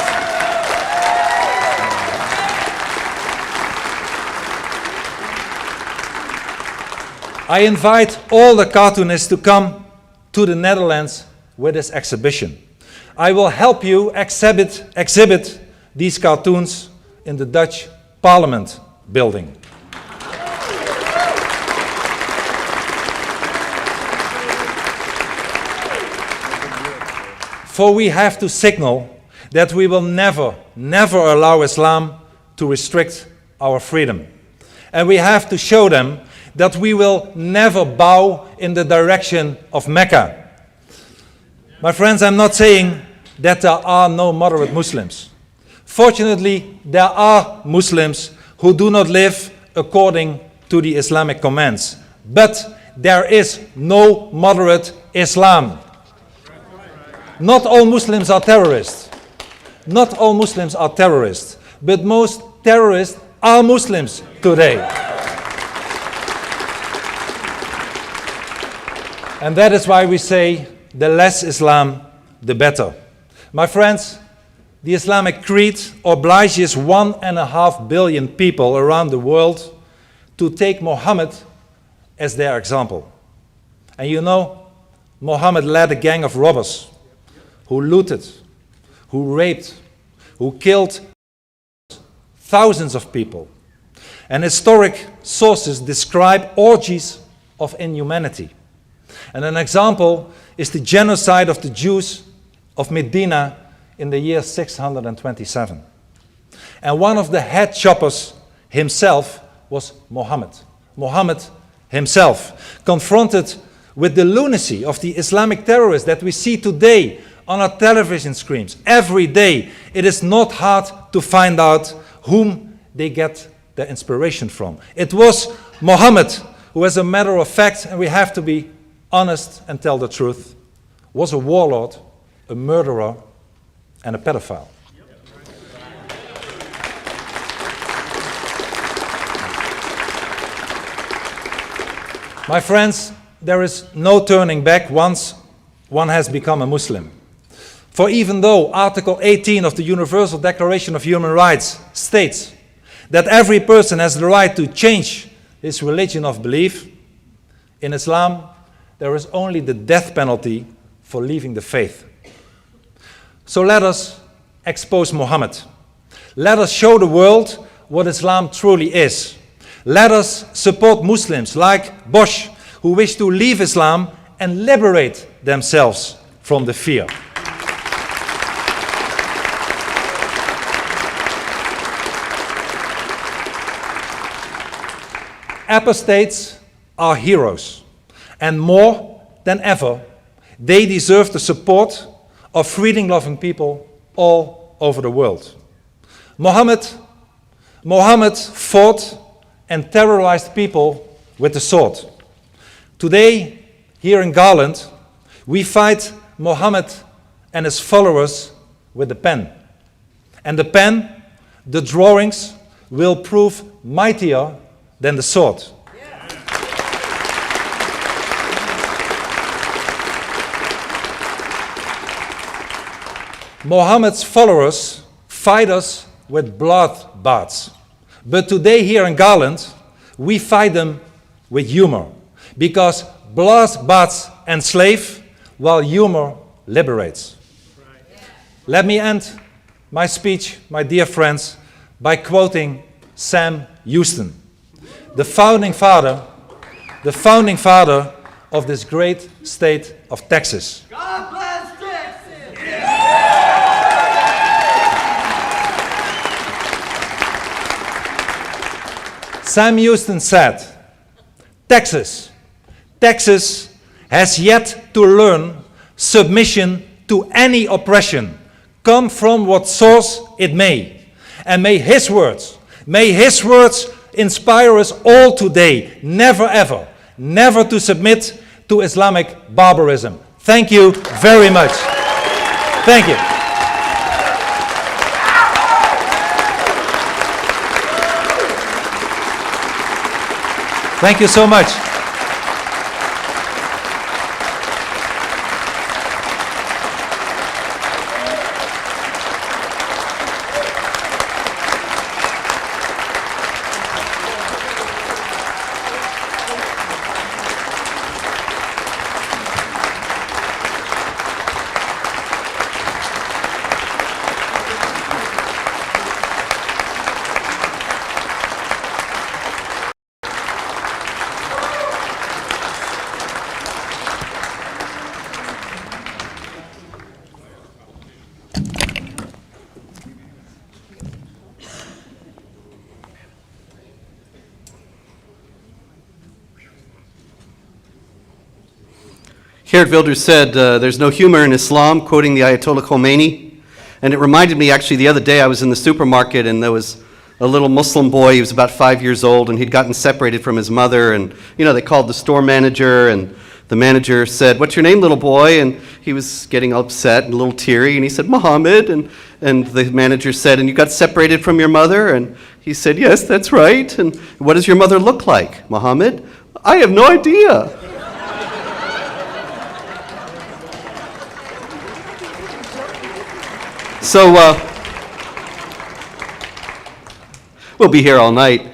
I invite all the cartoonists to come to the Netherlands with this exhibition. I will help you exhibit these cartoons in the Dutch Parliament building. For we have to signal that we will never allow Islam to restrict our freedom. And we have to show them that we will never bow in the direction of Mecca. My friends, I'm not saying that there are no moderate Muslims. Fortunately, there are Muslims who do not live according to the Islamic commands. But there is no moderate Islam. Not all Muslims are terrorists. Not all Muslims are terrorists. But most terrorists are Muslims today. And that is why we say the less Islam, the better. My friends, the Islamic Creed obliges 1.5 billion people around the world to take Muhammad as their example. And you know, Muhammad led a gang of robbers who looted, who raped, who killed thousands of people. And historic sources describe orgies of inhumanity. And an example is the genocide of the Jews of Medina in the year 627. And one of the head choppers himself was Muhammad. Muhammad himself, confronted with the lunacy of the Islamic terrorists that we see today on our television screens. Every day, it is not hard to find out whom they get their inspiration from. It was Muhammad who, as a matter of fact, and we have to be honest and tell the truth, was a warlord, a murderer, and a pedophile. My friends, there is no turning back once one has become a Muslim. For even though Article 18 of the Universal Declaration of Human Rights states that every person has the right to change his religion of belief, in Islam there is only the death penalty for leaving the faith. So let us expose Muhammad. Let us show the world what Islam truly is. Let us support Muslims like Bosch, who wish to leave Islam and liberate themselves from the fear. Apostates are heroes, and more than ever, they deserve the support of freedom-loving people all over the world. Muhammad fought and terrorized people with the sword. Today, here in Garland, we fight Muhammad and his followers with the pen. And the pen, the drawings, will prove mightier than the sword. Muhammad's followers fight us with bloodbaths. But today here in Garland, we fight them with humor. Because bloodbaths enslave, while humor liberates. Let me end my speech, my dear friends, by quoting Sam Houston, the founding father of this great state of Texas. God bless Texas! Sam Houston said, Texas has yet to learn submission to any oppression, come from what source it may. And may his words inspire us all today, never ever, never to submit to Islamic barbarism. Thank you very much. Thank you. Thank you so much. Geert Wilders said, there's no humor in Islam, quoting the Ayatollah Khomeini. And it reminded me, actually, the other day I was in the supermarket and there was a little Muslim boy. He was about 5 years old and he'd gotten separated from his mother. And, you know, they called the store manager and the manager said, "What's your name, little boy?" And he was getting upset and a little teary. And he said, "Muhammad." And the manager said, "And you got separated from your mother?" And he said, "Yes, that's right." "And what does your mother look like, Muhammad?" "I have no idea." So we'll be here all night.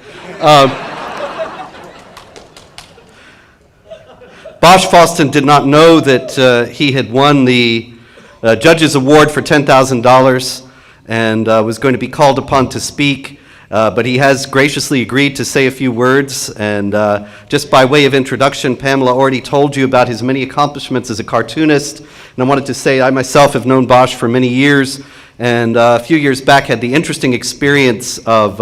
Bosch Fawston did not know that he had won the Judges Award for $10,000 and was going to be called upon to speak, but he has graciously agreed to say a few words. And just by way of introduction, Pamela already told you about his many accomplishments as a cartoonist. And I wanted to say I myself have known Bosch for many years, and a few years back had the interesting experience of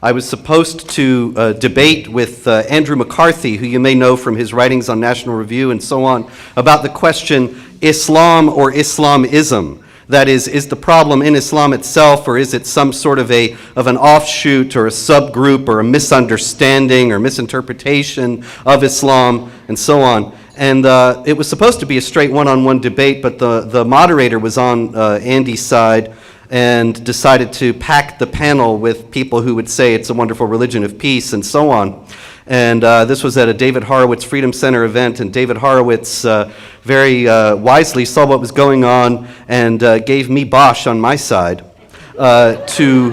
I was supposed to debate with Andrew McCarthy, who you may know from his writings on National Review and so on, about the question, Islam or Islamism? That is the problem in Islam itself, or is it some sort of an offshoot or a subgroup or a misunderstanding or misinterpretation of Islam and so on? And it was supposed to be a straight one-on-one debate, but the moderator was on Andy's side and decided to pack the panel with people who would say it's a wonderful religion of peace and so on. And this was at a David Horowitz Freedom Center event, and David Horowitz very wisely saw what was going on and gave me Bosch on my side to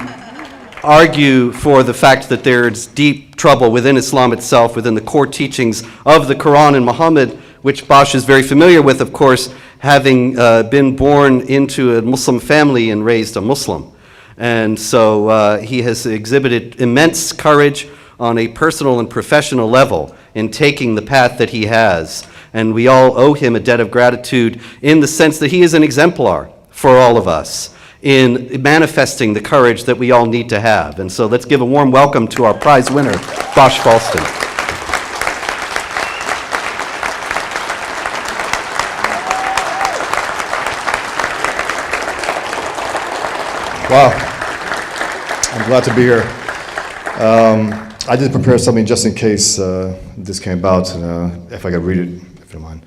argue for the fact that there's deep trouble within Islam itself, within the core teachings of the Quran and Muhammad, which Bosch is very familiar with, of course, having been born into a Muslim family and raised a Muslim. And so he has exhibited immense courage on a personal and professional level in taking the path that he has. And we all owe him a debt of gratitude in the sense that he is an exemplar for all of us in manifesting the courage that we all need to have. And so let's give a warm welcome to our prize winner, Bosch Fawston. Wow, I'm glad to be here. I did prepare something just in case this came about, if I could read it, if you don't mind.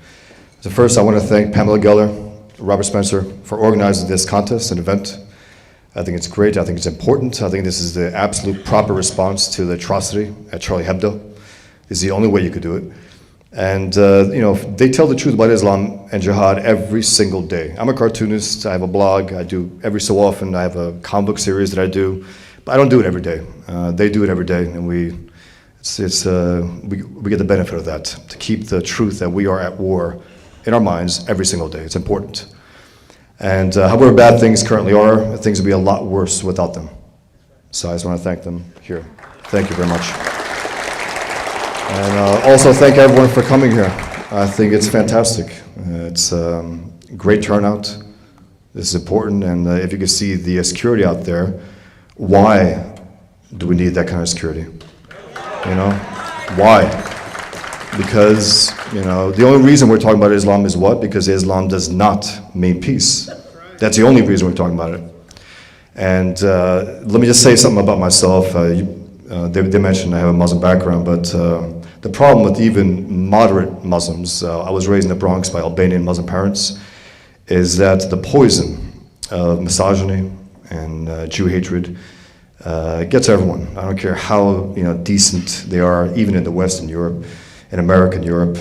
So first, I want to thank Pamela Geller, Robert Spencer, for organizing this contest and event. I think it's great, I think it's important. I think this is the absolute proper response to the atrocity at Charlie Hebdo. This is the only way you could do it. And you know, they tell the truth about Islam and jihad every single day. I'm a cartoonist, I have a blog, I do every so often, I have a comic book series that I do, but I don't do it every day. They do it every day, and we get the benefit of that, to keep the truth that we are at war in our minds every single day. It's important. And however bad things currently are, things would be a lot worse without them. So I just want to thank them here. Thank you very much. And also thank everyone for coming here. I think it's fantastic. It's great turnout. This is important, and if you can see the security out there, why do we need that kind of security? You know, why? Because, you know, the only reason we're talking about Islam is what? Because Islam does not mean peace. That's the only reason we're talking about it. And let me just say something about myself. They mentioned I have a Muslim background, but the problem with even moderate Muslims, I was raised in the Bronx by Albanian Muslim parents, is that the poison of misogyny and Jew hatred It gets everyone. I don't care how decent they are, even in the Western Europe, in American Europe.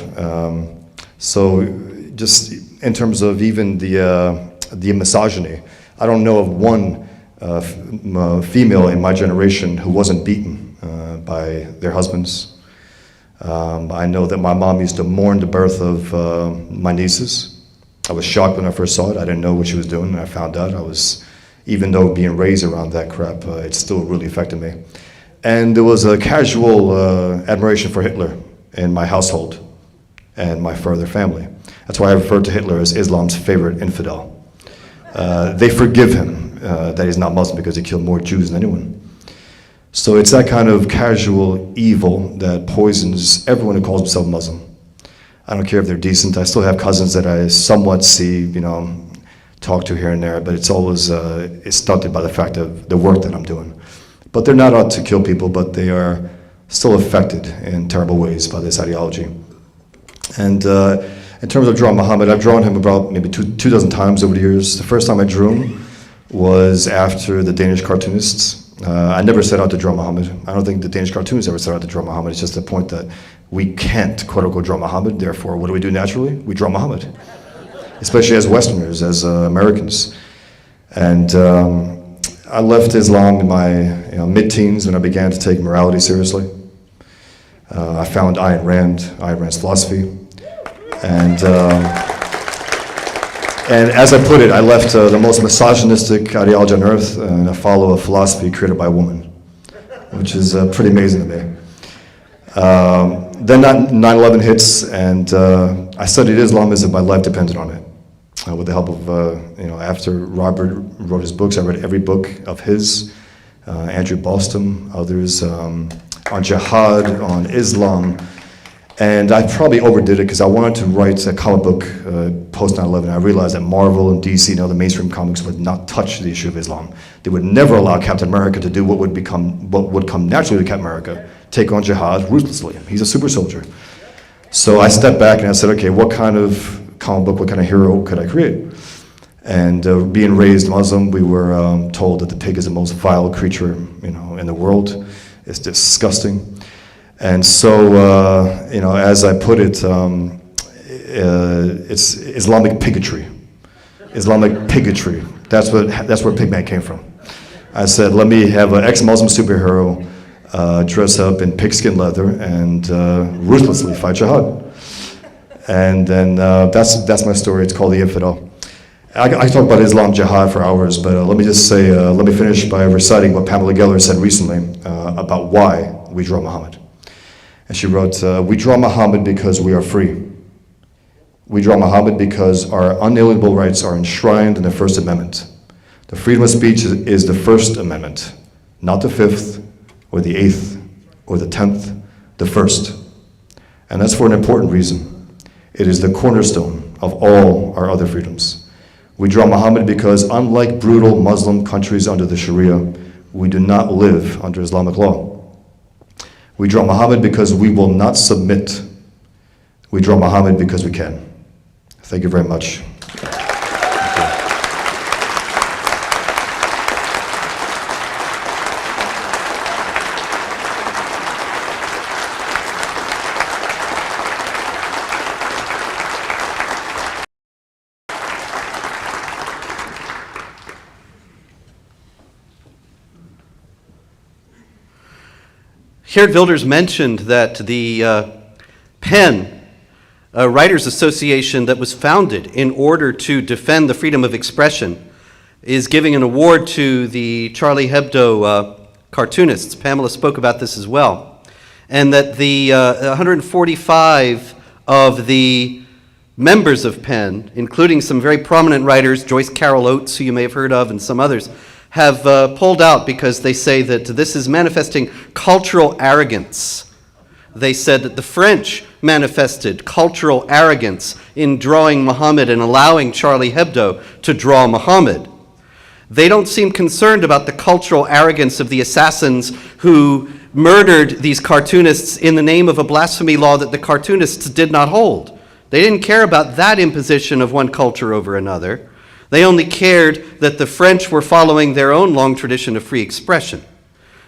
So just in terms of even the misogyny, I don't know of one female in my generation who wasn't beaten by their husbands. I know that my mom used to mourn the birth of my nieces. I was shocked when I first saw it. I didn't know what she was doing, and I found out. Even though being raised around that crap, it still really affected me. And there was a casual admiration for Hitler in my household and my further family. That's why I refer to Hitler as Islam's favorite infidel. They forgive him that he's not Muslim because he killed more Jews than anyone. So it's that kind of casual evil that poisons everyone who calls himself Muslim. I don't care if they're decent. I still have cousins that I somewhat see, talk to here and there, but it's always it's stunted by the fact of the work that I'm doing. But they're not out to kill people, but they are still affected in terrible ways by this ideology. And in terms of drawing Muhammad, I've drawn him about maybe two dozen times over the years. The first time I drew him was after the Danish cartoonists. I never set out to draw Muhammad. I don't think the Danish cartoonists ever set out to draw Muhammad. It's just the point that we can't, quote unquote, draw Muhammad. Therefore, what do naturally? We draw Muhammad. Especially as Westerners, as Americans. And I left Islam in my mid-teens when I began to take morality seriously. I found Ayn Rand's philosophy. And as I put it, I left the most misogynistic ideology on earth, and I follow a philosophy created by a woman, which is pretty amazing to me. Then 9/11 hits, and I studied Islamism. My life depended on it. With the help of, after Robert wrote his books, I read every book of his, Andrew Boston, others, on jihad, on Islam, and I probably overdid it because I wanted to write a comic book post 9/11. I realized that Marvel and DC and other mainstream comics would not touch the issue of Islam. They would never allow Captain America to do what would come naturally to Captain America, take on jihad ruthlessly. He's a super soldier. So I stepped back and I said, okay, what kind of comic book, what kind of hero could I create? And being raised Muslim, we were told that the pig is the most vile creature, in the world. It's disgusting. And so, as I put it, it's Islamic pigotry. Islamic pigotry. That's where Pigman came from. I said, let me have an ex-Muslim superhero dress up in pigskin leather and ruthlessly fight jihad. And then that's my story. It's called The Infidel. I talk about Islam jihad for hours, but let me just say, let me finish by reciting what Pamela Geller said recently about why we draw Muhammad. And she wrote, we draw Muhammad because we are free. We draw Muhammad because our unalienable rights are enshrined in the First Amendment. The freedom of speech is the First Amendment, not the Fifth, or the Eighth, or the 10th, the First. And that's for an important reason. It is the cornerstone of all our other freedoms. We draw Muhammad because, unlike brutal Muslim countries under the Sharia, we do not live under Islamic law. We draw Muhammad because we will not submit. We draw Muhammad because we can. Thank you very much. Geert Wilders mentioned that the PEN, a writers association that was founded in order to defend the freedom of expression, is giving an award to the Charlie Hebdo cartoonists. Pamela spoke about this as well. And that the 145 of the members of PEN, including some very prominent writers, Joyce Carol Oates, who you may have heard of, and some others, have pulled out because they say that this is manifesting cultural arrogance. They said that the French manifested cultural arrogance in drawing Muhammad and allowing Charlie Hebdo to draw Muhammad. They don't seem concerned about the cultural arrogance of the assassins who murdered these cartoonists in the name of a blasphemy law that the cartoonists did not hold. They didn't care about that imposition of one culture over another. They only cared that the French were following their own long tradition of free expression.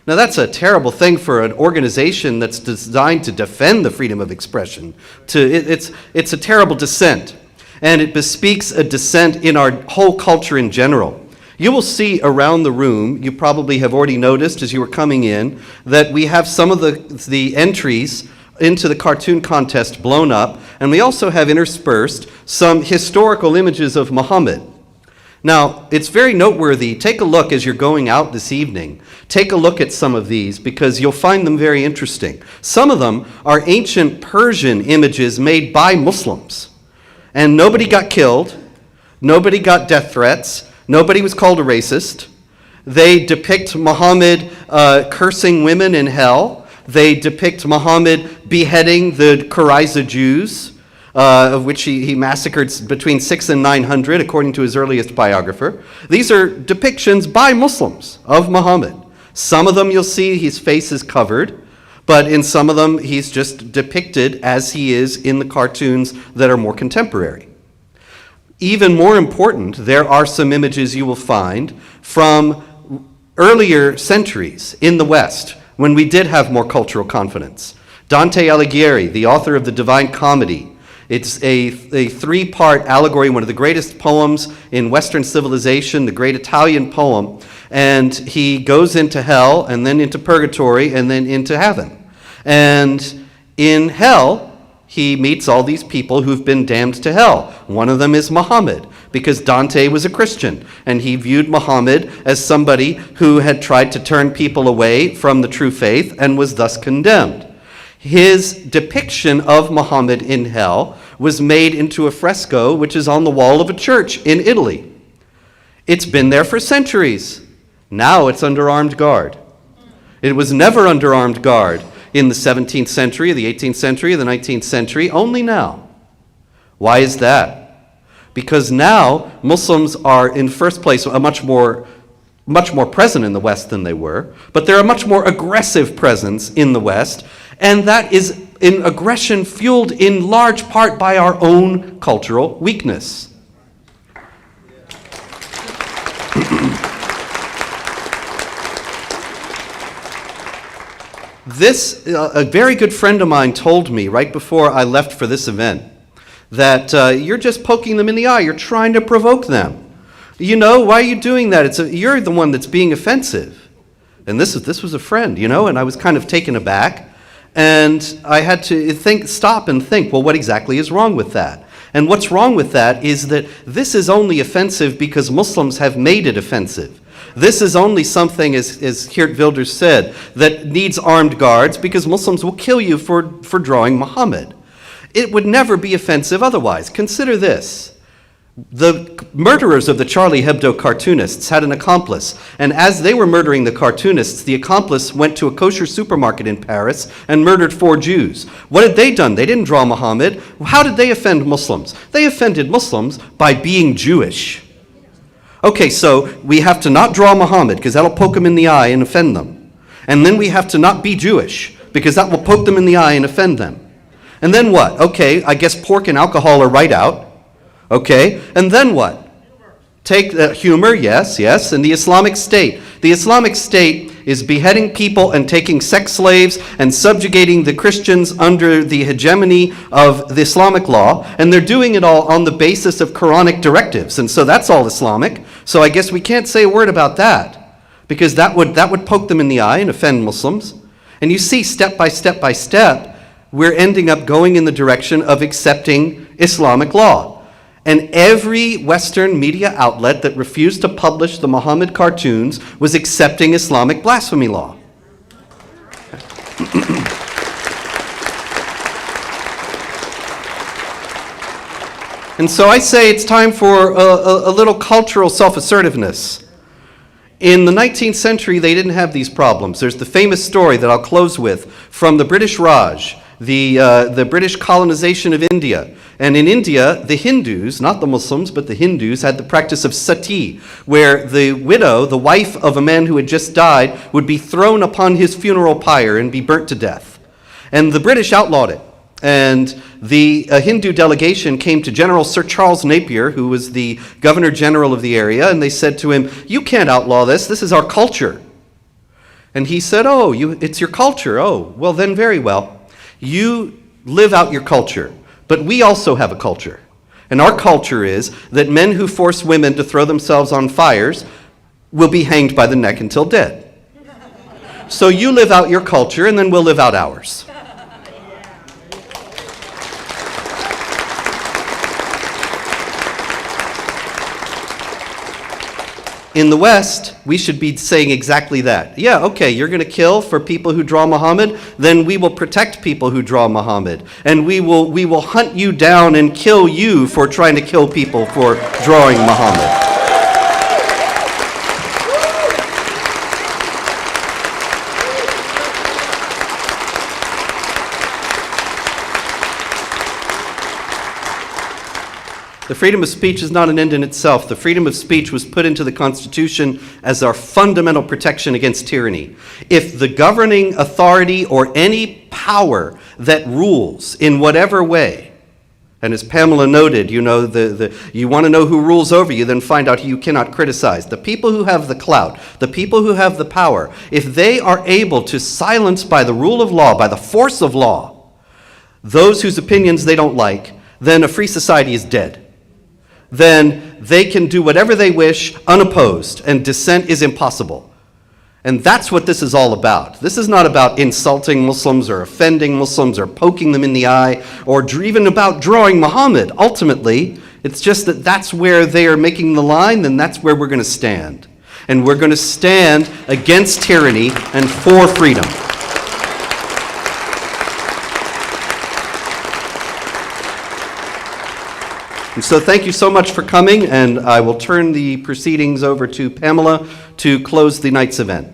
Now, that's a terrible thing for an organization that's designed to defend the freedom of expression. It's a terrible dissent, and it bespeaks a dissent in our whole culture in general. You will see around the room, you probably have already noticed as you were coming in, that we have some of the entries into the cartoon contest blown up, and we also have interspersed some historical images of Muhammad. Now, it's very noteworthy. Take a look as you're going out this evening. Take a look at some of these because you'll find them very interesting. Some of them are ancient Persian images made by Muslims. And nobody got killed. Nobody got death threats. Nobody was called a racist. They depict Muhammad cursing women in hell. They depict Muhammad beheading the Qurayza Jews, of which he massacred between 600 and 900, according to his earliest biographer. These are depictions by Muslims of Muhammad. Some of them you'll see his face is covered, but in some of them he's just depicted as he is in the cartoons that are more contemporary. Even more important, there are some images you will find from earlier centuries in the West, when we did have more cultural confidence. Dante Alighieri, the author of the Divine Comedy, it's a three-part allegory, one of the greatest poems in Western civilization, the great Italian poem, and he goes into hell, and then into purgatory, and then into heaven. And in hell, he meets all these people who've been damned to hell. One of them is Muhammad, because Dante was a Christian, and he viewed Muhammad as somebody who had tried to turn people away from the true faith and was thus condemned. His depiction of Muhammad in hell was made into a fresco which is on the wall of a church in Italy. It's been there for centuries. Now it's under armed guard. It was never under armed guard in the 17th century, the 18th century, the 19th century, only now. Why is that? Because now Muslims are, in first place, much more present in the West than they were, but they're a much more aggressive presence in the West, and that is an aggression fueled in large part by our own cultural weakness. A very good friend of mine told me right before I left for this event that you're just poking them in the eye, you're trying to provoke them. You know, why are you doing that? You're the one that's being offensive. And this was a friend, you know, and I was kind of taken aback. And I had to stop and think, well, what exactly is wrong with that? And what's wrong with that is that this is only offensive because Muslims have made it offensive. This is only something, as Geert Wilders said, that needs armed guards because Muslims will kill you for drawing Muhammad. It would never be offensive otherwise. Consider this. The murderers of the Charlie Hebdo cartoonists had an accomplice, and as they were murdering the cartoonists, the accomplice went to a kosher supermarket in Paris and murdered 4 Jews. What had they done? They didn't draw Muhammad. How did they offend Muslims? They offended Muslims by being Jewish. Okay, so we have to not draw Muhammad because that'll poke them in the eye and offend them. And then we have to not be Jewish because that will poke them in the eye and offend them. And then what? Okay, I guess pork and alcohol are right out. Okay, and then what? Take humor, yes, and the Islamic State. The Islamic State is beheading people and taking sex slaves and subjugating the Christians under the hegemony of the Islamic law, and they're doing it all on the basis of Quranic directives, and so that's all Islamic. So I guess we can't say a word about that, because that would poke them in the eye and offend Muslims. And you see, step by step, we're ending up going in the direction of accepting Islamic law. And every Western media outlet that refused to publish the Muhammad cartoons was accepting Islamic blasphemy law. And so I say it's time for a little cultural self-assertiveness. In the 19th century, they didn't have these problems. There's the famous story that I'll close with from the British Raj, the British colonization of India. And in India, the Hindus, not the Muslims, but the Hindus, had the practice of sati, where the widow, the wife of a man who had just died, would be thrown upon his funeral pyre and be burnt to death. And the British outlawed it. And the Hindu delegation came to General Sir Charles Napier, who was the Governor General of the area, and they said to him, "You can't outlaw this. This is our culture." And he said, oh, it's your culture. Oh, well then very well. You live out your culture, but we also have a culture. And our culture is that men who force women to throw themselves on fires will be hanged by the neck until dead. So you live out your culture, and then we'll live out ours. In the West, we should be saying exactly that. Yeah, okay, you're going to kill for people who draw Muhammad, then we will protect people who draw Muhammad. And we will hunt you down and kill you for trying to kill people for drawing Muhammad. The freedom of speech is not an end in itself. The freedom of speech was put into the Constitution as our fundamental protection against tyranny. If the governing authority or any power that rules in whatever way, and as Pamela noted, you know, you want to know who rules over you, then find out who you cannot criticize. The people who have the clout, the people who have the power, if they are able to silence by the rule of law, by the force of law, those whose opinions they don't like, then a free society is dead. Then they can do whatever they wish unopposed, and dissent is impossible. And that's what this is all about. This is not about insulting Muslims or offending Muslims or poking them in the eye or even about drawing Muhammad. Ultimately, it's just that that's where they are making the line, and that's where we're going to stand. And we're going to stand against tyranny and for freedom. And so thank you so much for coming, and I will turn the proceedings over to Pamela to close the night's event.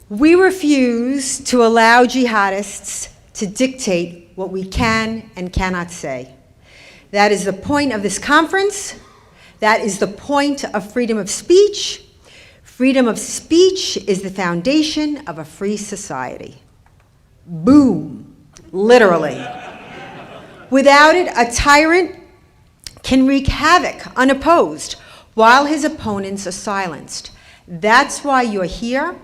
We refuse to allow jihadists to dictate what we can and cannot say. That is the point of this conference. That is the point of freedom of speech. Freedom of speech is the foundation of a free society. Boom, literally. Without it, a tyrant can wreak havoc unopposed while his opponents are silenced. That's why you're here,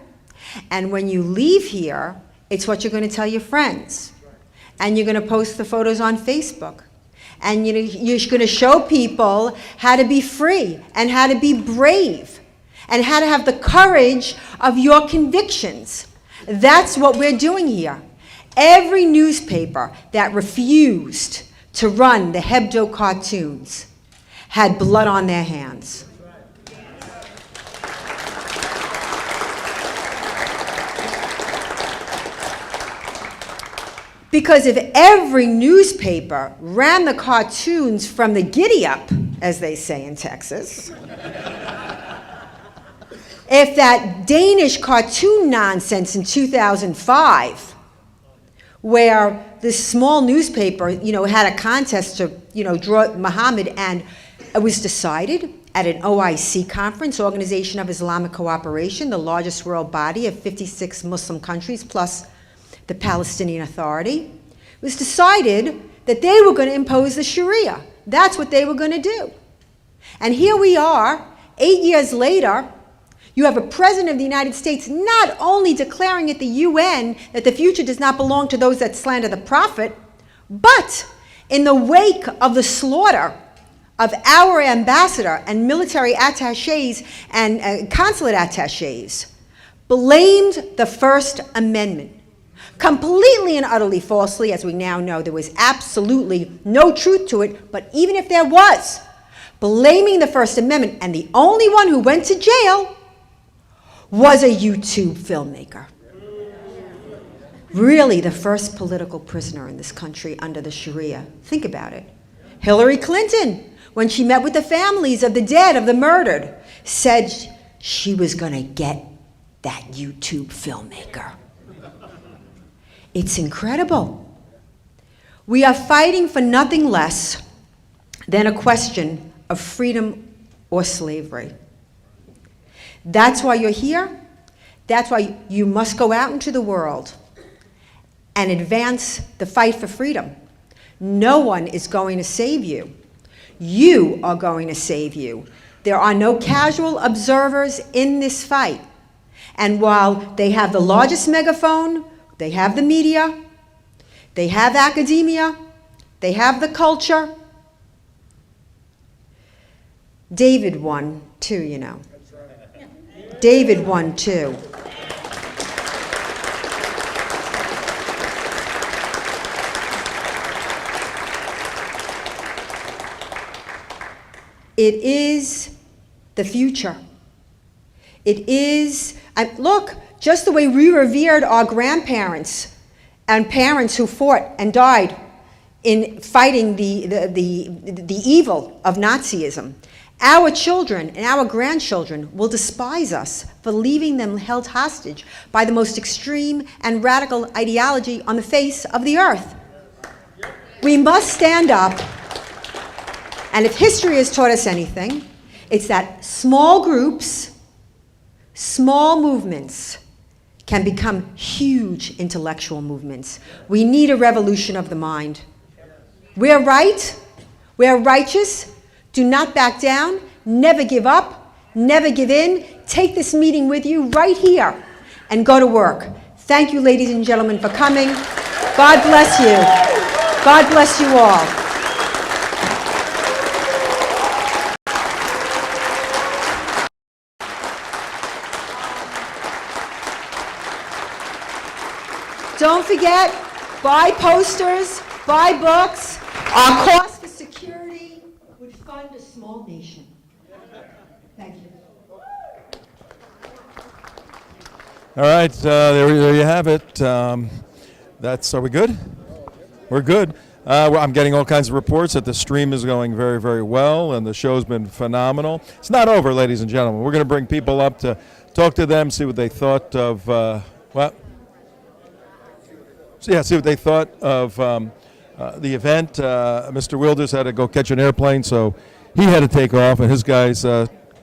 and when you leave here, it's what you're going to tell your friends. And you're going to post the photos on Facebook. And you're going to show people how to be free and how to be brave and how to have the courage of your convictions. That's what we're doing here. Every newspaper that refused to run the Hebdo cartoons had blood on their hands. Because if every newspaper ran the cartoons from the giddy up, as they say in Texas, if that Danish cartoon nonsense in 2005, where this small newspaper, had a contest to, draw Muhammad, and it was decided at an OIC conference, Organization of Islamic Cooperation, the largest world body of 56 Muslim countries, plus the Palestinian Authority, it was decided that they were going to impose the Sharia. That's what they were going to do. And here we are, 8 years later. You have a president of the United States not only declaring at the UN that the future does not belong to those that slander the prophet, but in the wake of the slaughter of our ambassador and military attaches and consulate attaches, blamed the First Amendment. Completely and utterly falsely, as we now know, there was absolutely no truth to it, but even if there was, blaming the First Amendment, and the only one who went to jail was a YouTube filmmaker. Really the first political prisoner in this country under the Sharia. Think about it. Hillary Clinton, when she met with the families of the dead, of the murdered, said she was going to get that YouTube filmmaker. It's incredible. We are fighting for nothing less than a question of freedom or slavery. That's why you're here. That's why you must go out into the world and advance the fight for freedom. No one is going to save you. You are going to save you. There are no casual observers in this fight. And while they have the largest megaphone, they have the media, they have academia, they have the culture. David won too, you know. David won too. It is the future. It is, look, just the way we revered our grandparents and parents who fought and died in fighting the evil of Nazism. Our children and our grandchildren will despise us for leaving them held hostage by the most extreme and radical ideology on the face of the earth. We must stand up. And if history has taught us anything, it's that small groups, small movements can become huge intellectual movements. We need a revolution of the mind. We're right, we're righteous, do not back down, never give up, never give in. Take this meeting with you right here and go to work. Thank you, ladies and gentlemen, for coming. God bless you. God bless you all. Don't forget, buy posters, buy books. Our cost for security would fund a small nation. Thank you. All right, there you have it. Are we good? We're good. I'm getting all kinds of reports that the stream is going very, very well, and the show's been phenomenal. It's not over, ladies and gentlemen. We're going to bring people up to talk to them, see what they thought of what? So yeah, see what they thought of the event. Mr. Wilders had to go catch an airplane, so he had to take off, and his guys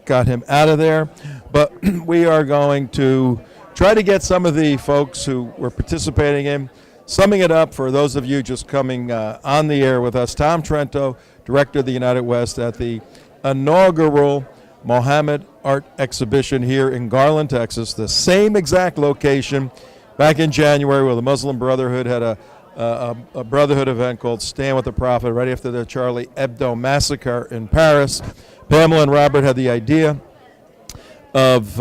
got him out of there. But we are going to try to get some of the folks who were participating in, summing it up for those of you just coming on the air with us. Tom Trento, director of the United West, at the inaugural Mohammed Art Exhibition here in Garland, Texas, the same exact location back in January where the Muslim Brotherhood had a Brotherhood event called Stand With the Prophet right after the Charlie Hebdo massacre in Paris. Pamela and Robert had the idea of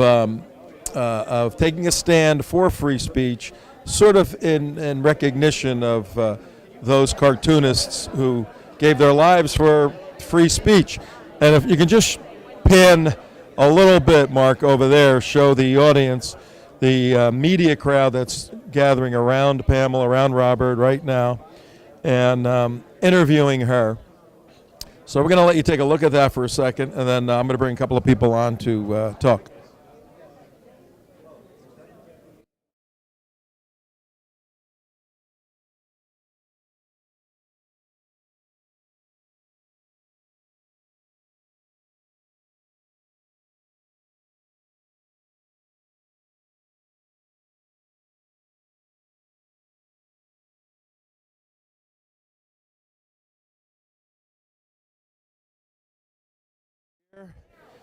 taking a stand for free speech, sort of in recognition of those cartoonists who gave their lives for free speech. And if you can just pan a little bit, Mark, over there, show the audience the media crowd that's gathering around Pamela, around Robert right now, and interviewing her. So we're going to let you take a look at that for a second, and then I'm going to bring a couple of people on to talk.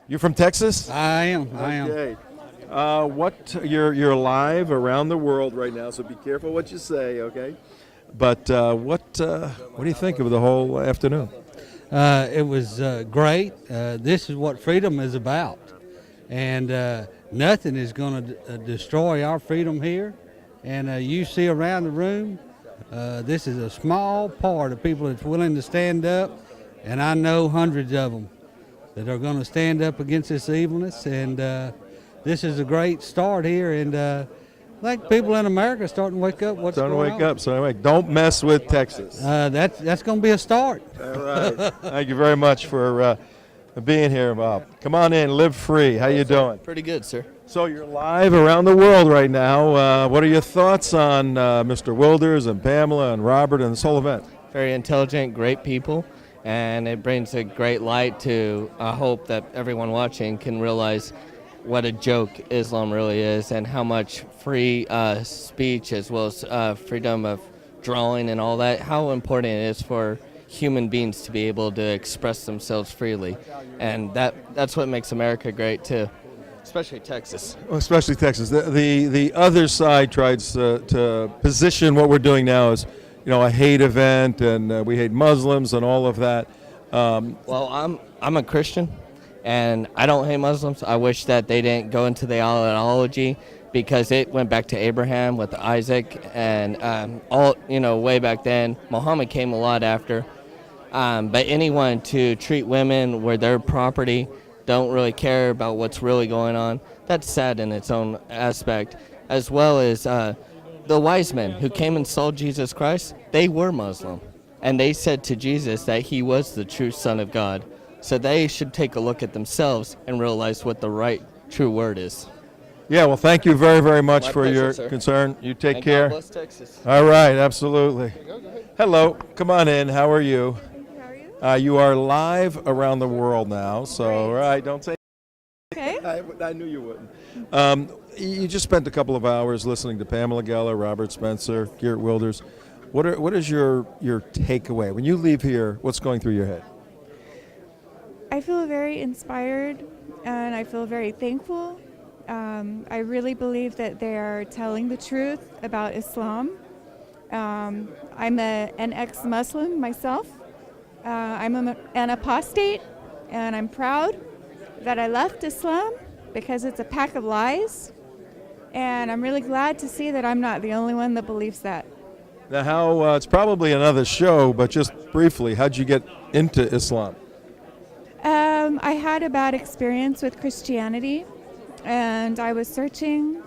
You from Texas? I am. Okay. You're live around the world right now, so be careful what you say, okay? But what do you think of the whole afternoon? It was great. This is what freedom is about, and nothing is going to destroy our freedom here. And you see around the room, this is a small part of people that's willing to stand up, and I know hundreds of them that are going to stand up against this evilness, and this is a great start here, and I think people in America are starting to wake up. So anyway, don't mess with Texas. That's going to be a start. All right. Thank you very much for being here, Bob. Come on in, live free. How you doing? Pretty good, sir. So you're live around the world right now. What are your thoughts on Mr. Wilders and Pamela and Robert and this whole event? Very intelligent, great people. And it brings a great light to I hope that everyone watching can realize what a joke Islam really is and how much free speech as well as freedom of drawing and all that, how important it is for human beings to be able to express themselves freely. And that's what makes America great too, especially Texas. Especially Texas. The other side tries to position what we're doing now as, a hate event, and we hate Muslims and all of that. Well, I'm a Christian, and I don't hate Muslims. I wish that they didn't go into the ideology, because it went back to Abraham with Isaac, and way back then. Muhammad came a lot after. But anyone to treat women where their property, don't really care about what's really going on, that's sad in its own aspect. As well as the wise men who came and saw Jesus Christ, they were Muslim. And they said to Jesus that he was the true Son of God. So they should take a look at themselves and realize what the right, true word is. Yeah, well, thank you very, very much My for pleasure, your sir. concern. You take And care. God bless Texas. All right, absolutely. Hello, come on in. How are you? How are you? You are live around the world now, so all right, don't say. Okay. I knew you wouldn't. You just spent a couple of hours listening to Pamela Geller, Robert Spencer, Geert Wilders. What is your takeaway when you leave here? What's going through your head? I feel very inspired, and I feel very thankful. I really believe that they are telling the truth about Islam. I'm an ex-Muslim myself. I'm an apostate, and I'm proud that I left Islam because it's a pack of lies. And I'm really glad to see that I'm not the only one that believes that. Now, it's probably another show, but just briefly, how'd you get into Islam? I had a bad experience with Christianity, and I was searching,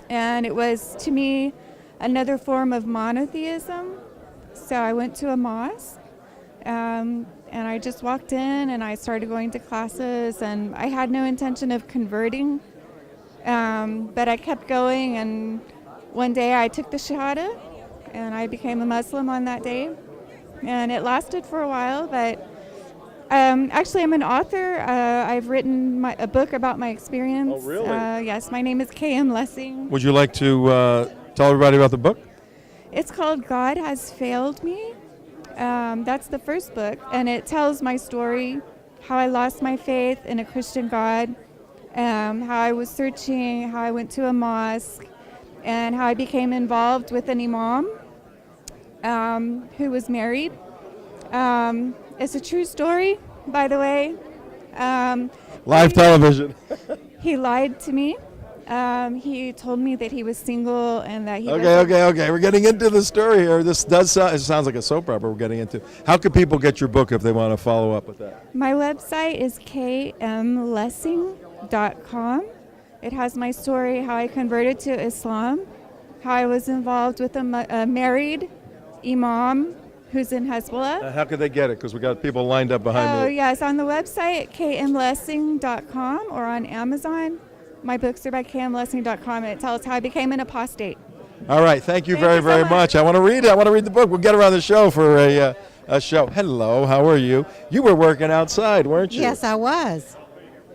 and it was, to me, another form of monotheism. So I went to a mosque, and I just walked in, and I started going to classes, and I had no intention of converting, but I kept going, and one day I took the Shahada, and I became a Muslim on that day, and it lasted for a while, but actually, I'm an author. I've written a book about my experience. Oh, really? Yes, my name is K.M. Lessing. Would you like to tell everybody about the book? It's called God Has Failed Me. That's the first book, and it tells my story, how I lost my faith in a Christian God, how I was searching, how I went to a mosque, and how I became involved with an imam who was married. It's a true story, by the way. Live television. He lied to me. He told me that he was single and that he Okay. We're getting into the story here. This does it sounds like a soap opera we're getting into. How can people get your book if they want to follow up with that? My website is kmlessing.com. It has my story, how I converted to Islam, how I was involved with a married imam who's in Hezbollah. How could they get it? Because we got people lined up behind Oh, me. yes, on the website, kmlessing.com, or on Amazon. My books are by kmlessing.com, and it tells how I became an apostate. All right, thank you Thank very, you so very much. much. I want to read it. I want to read the book. We'll get around the show for a show. Hello, how are you? You were working outside, weren't you? Yes, I was.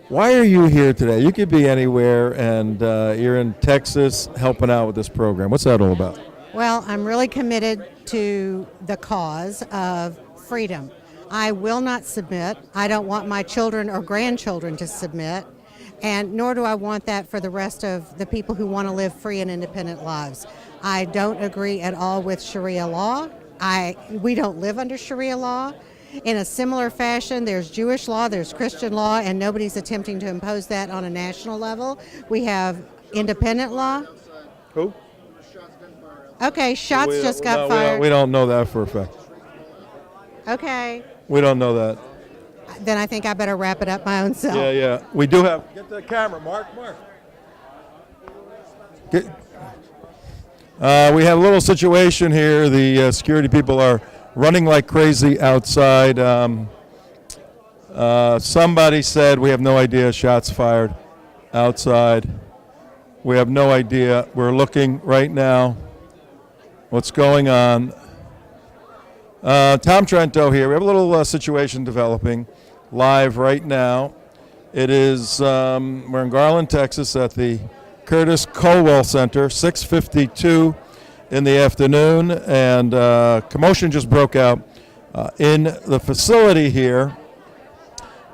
Why are you here today? You could be anywhere, and you're in Texas helping out with this program. What's that all about? Well, I'm really committed to the cause of freedom. I will not submit. I don't want my children or grandchildren to submit, and nor do I want that for the rest of the people who want to live free and independent lives. I don't agree at all with Sharia law. We don't live under Sharia law. In a similar fashion, there's Jewish law, there's Christian law, and nobody's attempting to impose that on a national level. We have independent law. Who? Okay, shots just got fired. We don't know that for a fact. Okay, We don't know that. then I think I better wrap it up my own self. Yeah. We do have. Get the camera, Mark. We have a little situation here. The security people are running like crazy outside. Somebody said we have no idea. Shots fired outside. We have no idea. We're looking right now. What's going on? Tom Trento here. We have a little situation developing live right now. It is, we're in Garland, Texas at the Curtis Colwell Center, 652 in the afternoon, and commotion just broke out in the facility here,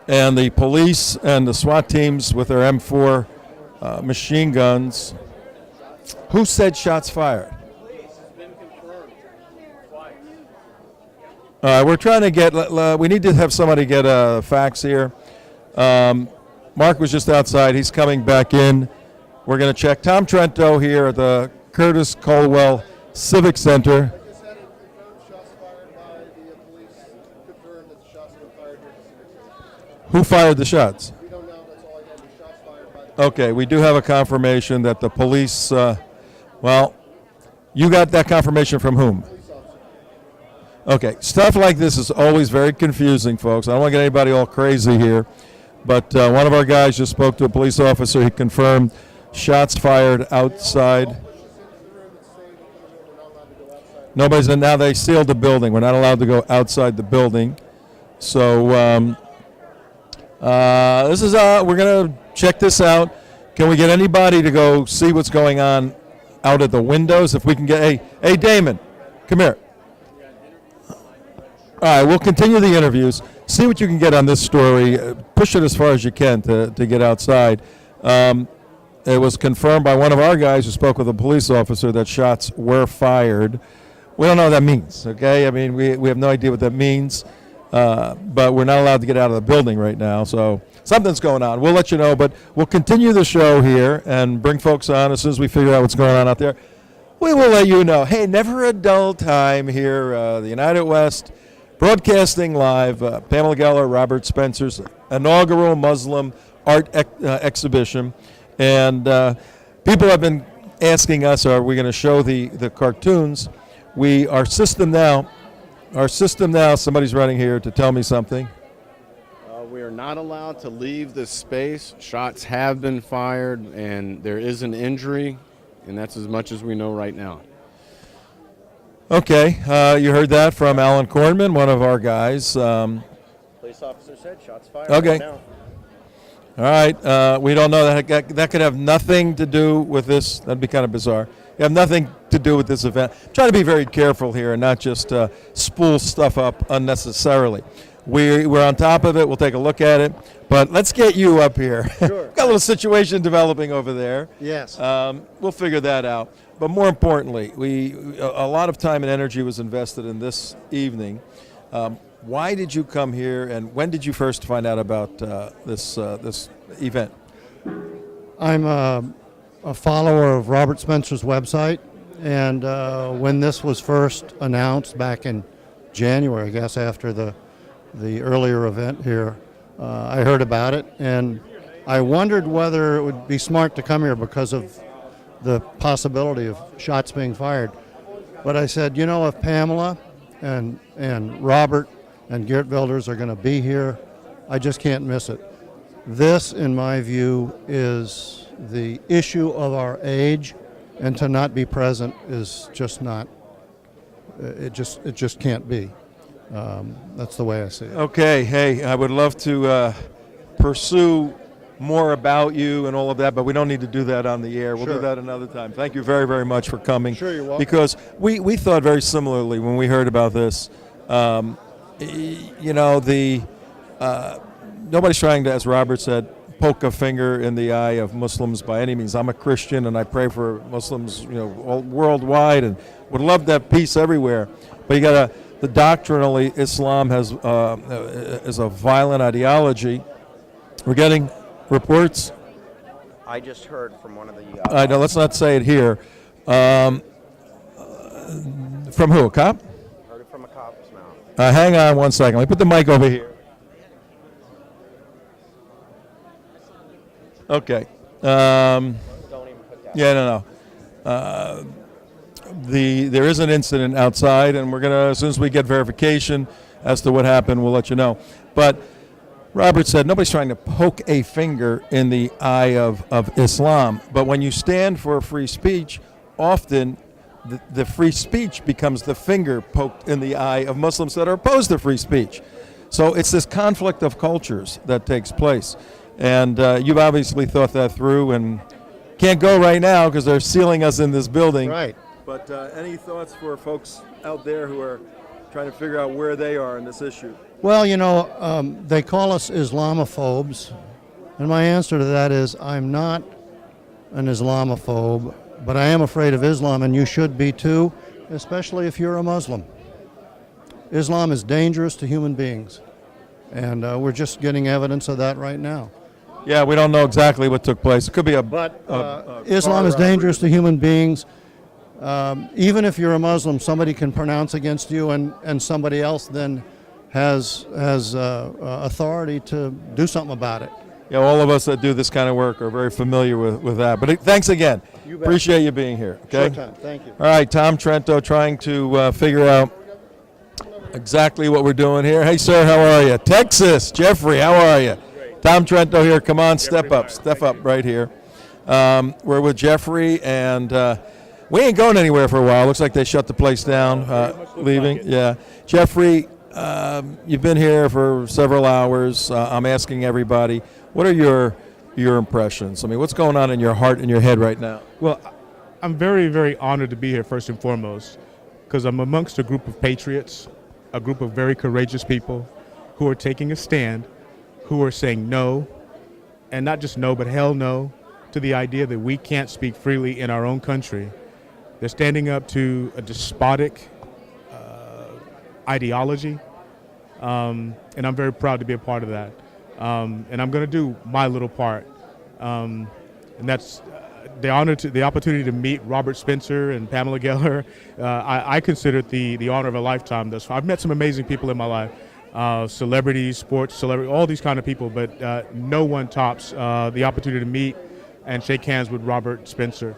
and the police and the SWAT teams with their M4 machine guns. Who said shots fired? We're trying to get, we need to have somebody get facts here. Mark was just outside. He's coming back in. We're going to check. Tom Trento here at the Curtis Caldwell Civic Center. Who fired the shots? Okay, we do have a confirmation that the police, well, you got that confirmation from whom? Okay, stuff like this is always very confusing, folks. I don't want to get anybody all crazy here, but one of our guys just spoke to a police officer. He confirmed shots fired outside. Nobody's in. Now they sealed the building. We're not allowed to go outside the building. So this is we're going to check this out. Can we get anybody to go see what's going on out at the windows? If we can get, hey Damon, come here. All right, we'll continue the interviews. See what you can get on this story. Push it as far as you can to get outside. It was confirmed by one of our guys who spoke with a police officer that shots were fired. We don't know what that means, okay? I mean, we have no idea what that means, but we're not allowed to get out of the building right now, so something's going on. We'll let you know, but we'll continue the show here and bring folks on as soon as we figure out what's going on out there. We will let you know. Hey, never a dull time here, the United West, broadcasting live, Pamela Geller, Robert Spencer's inaugural Muslim art exhibition. And people have been asking us, are we going to show the cartoons? Our system now, somebody's running here to tell me something. We are not allowed to leave this space. Shots have been fired, and there is an injury, and that's as much as we know right now. Okay, you heard that from Alan Kornman, one of our guys. Police officer said shots fired. Okay. Right now. All right, we don't know that could have nothing to do with this. That'd be kind of bizarre. You have nothing to do with this event. I'm trying to be very careful here and not just spool stuff up unnecessarily. We're on top of it. We'll take a look at it. But let's get you up here. Sure. Got a little situation developing over there. Yes. We'll figure that out. But more importantly, a lot of time and energy was invested in this evening. Why did you come here, and when did you first find out about this event? I'm a follower of Robert Spencer's website, and when this was first announced back in January, I guess after the earlier event here, I heard about it, and I wondered whether it would be smart to come here because of the possibility of shots being fired. But I said, if Pamela and Robert and Geert Wilders are going to be here, I just can't miss it. This, in my view, is the issue of our age, and to not be present is just not, it just can't be. That's the way I see it. Okay, hey, I would love to pursue more about you and all of that, but we don't need to do that on the air. We'll do that another time. Thank you very, very much for coming. Sure, you're welcome. Because we thought very similarly when we heard about this. Nobody's trying to, as Robert said, poke a finger in the eye of Muslims by any means. I'm a Christian and I pray for Muslims, all worldwide, and would love that peace everywhere. But you got the doctrinally, Islam is a violent ideology. We're getting reports. I just heard from one of the. No, let's not say it here. From who? A cop? Heard it from a cop's mouth. Hang on one second. Let me put the mic over here. Okay. Don't even put that. Yeah, no. There is an incident outside, and we're gonna, as soon as we get verification as to what happened, we'll let you know. But Robert said nobody's trying to poke a finger in the eye of Islam. But when you stand for free speech, often the free speech becomes the finger poked in the eye of Muslims that are opposed to free speech. So it's this conflict of cultures that takes place. And you've obviously thought that through, and can't go right now because they're sealing us in this building. Right. But any thoughts for folks out there who are trying to figure out where they are in this issue? Well, they call us Islamophobes, and my answer to that is I'm not an Islamophobe, but I am afraid of Islam, and you should be too, especially if you're a Muslim. Islam is dangerous to human beings, and we're just getting evidence of that right now. Yeah, we don't know exactly what took place. It could be Islam is dangerous to human beings. Even if you're a Muslim, somebody can pronounce against you, and somebody else then has authority to do something about it. Yeah, all of us that do this kind of work are very familiar with that. But thanks again. You bet. Appreciate you being here. Okay. Sure time. Thank you. All right, Tom Trento trying to figure out exactly what we're doing here. Hey, sir, how are you? Texas, Jeffrey, how are you? Tom Trento here. Come on, step up right here. We're with Jeffrey, and we ain't going anywhere for a while. Looks like they shut the place down, leaving. Yeah. Jeffrey, you've been here for several hours. I'm asking everybody, what are your impressions? I mean, what's going on in your heart and your head right now? Well, I'm very, very honored to be here, first and foremost, because I'm amongst a group of patriots, a group of very courageous people who are taking a stand, who are saying no, and not just no, but hell no, to the idea that we can't speak freely in our own country. They're standing up to a despotic ideology, and I'm very proud to be a part of that. And I'm going to do my little part, and that's the opportunity to meet Robert Spencer and Pamela Geller. I consider it the honor of a lifetime thus far. I've met some amazing people in my life, celebrities, sports celebrities, all these kind of people, but no one tops the opportunity to meet and shake hands with Robert Spencer.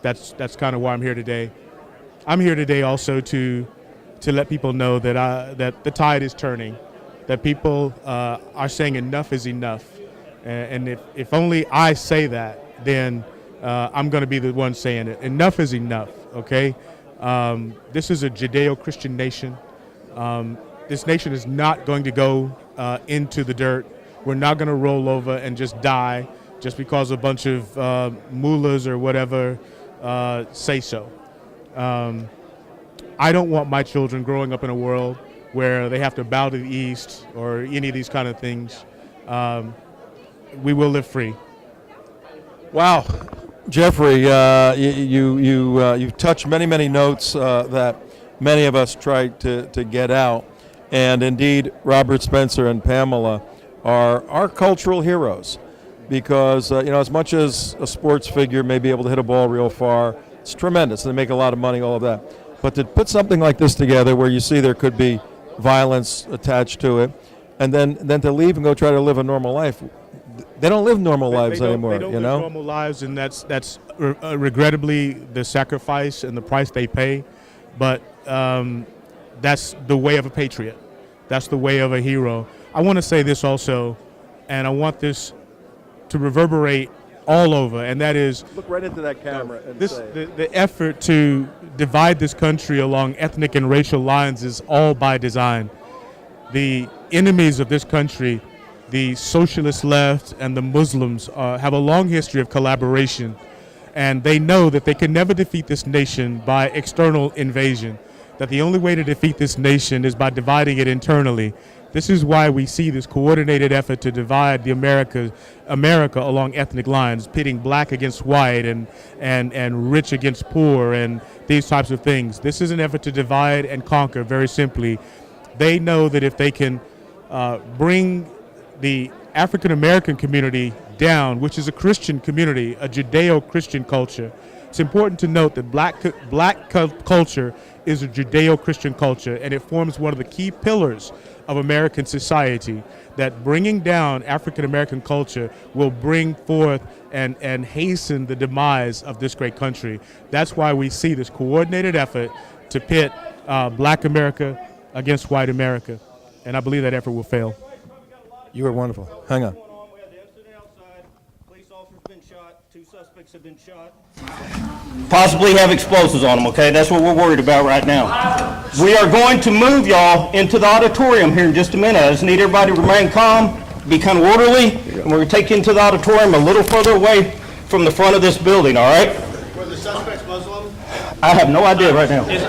That's kind of why I'm here today. I'm here today also to let people know that that the tide is turning, that people are saying enough is enough, and if only I say that, then I'm going to be the one saying it. Enough is enough. Okay, this is a Judeo-Christian nation. This nation is not going to go into the dirt. We're not going to roll over and just die just because a bunch of mullahs or whatever say so. I don't want my children growing up in a world where they have to bow to the East or any of these kind of things. We will live free. Wow, Jeffrey, you've touched many notes that many of us tried to get out, and indeed, Robert Spencer and Pamela are our cultural heroes, because as much as a sports figure may be able to hit a ball real far, it's tremendous. They make a lot of money, all of that. But to put something like this together, where you see there could be violence attached to it, and then to leave and go try to live a normal life. They don't live normal lives anymore. They don't live normal lives, and that's regrettably the sacrifice and the price they pay. But that's the way of a patriot. That's the way of a hero. I want to say this also, and I want this to reverberate all over, and that is look right into that camera. And the effort to divide this country along ethnic and racial lines is all by design. The enemies of this country, the socialist left and the Muslims, have a long history of collaboration, and they know that they can never defeat this nation by external invasion, that the only way to defeat this nation is by dividing it internally. This is why we see this coordinated effort to divide the America along ethnic lines, pitting black against white and rich against poor and these types of things. This is an effort to divide and conquer, very simply. They know that if they can bring the African American community down, which is a Christian community, a Judeo-Christian culture. It's important to note that black culture is a Judeo-Christian culture, and it forms one of the key pillars of American society, that bringing down African American culture will bring forth and hasten the demise of this great country. That's why we see this coordinated effort to pit black America against white America, and I believe that effort will fail. You are wonderful. Hang on. Have been shot. Possibly have explosives on them, okay? That's what we're worried about right now. We are going to move y'all into the auditorium here in just a minute. I just need everybody to remain calm, be kind of orderly, and we're going to take you into the auditorium a little further away from the front of this building, all right? Were the suspects Muslim? I have no idea right now. What do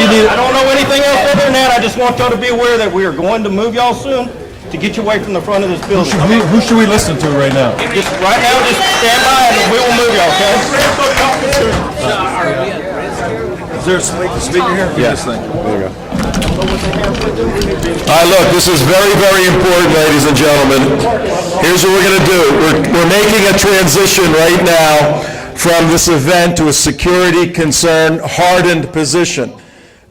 you need? I don't know anything else other than that. I just want y'all to be aware that we are going to move y'all soon to get you away from the front of this building. Who should we listen to right now? Just right now, just stand by and we will move y'all, okay? Is there a speaker here? Yeah. There you go. All right, look, this is very, very important, ladies and gentlemen. Here's what we're going to do. We're making a transition right now from this event to a security concern hardened position.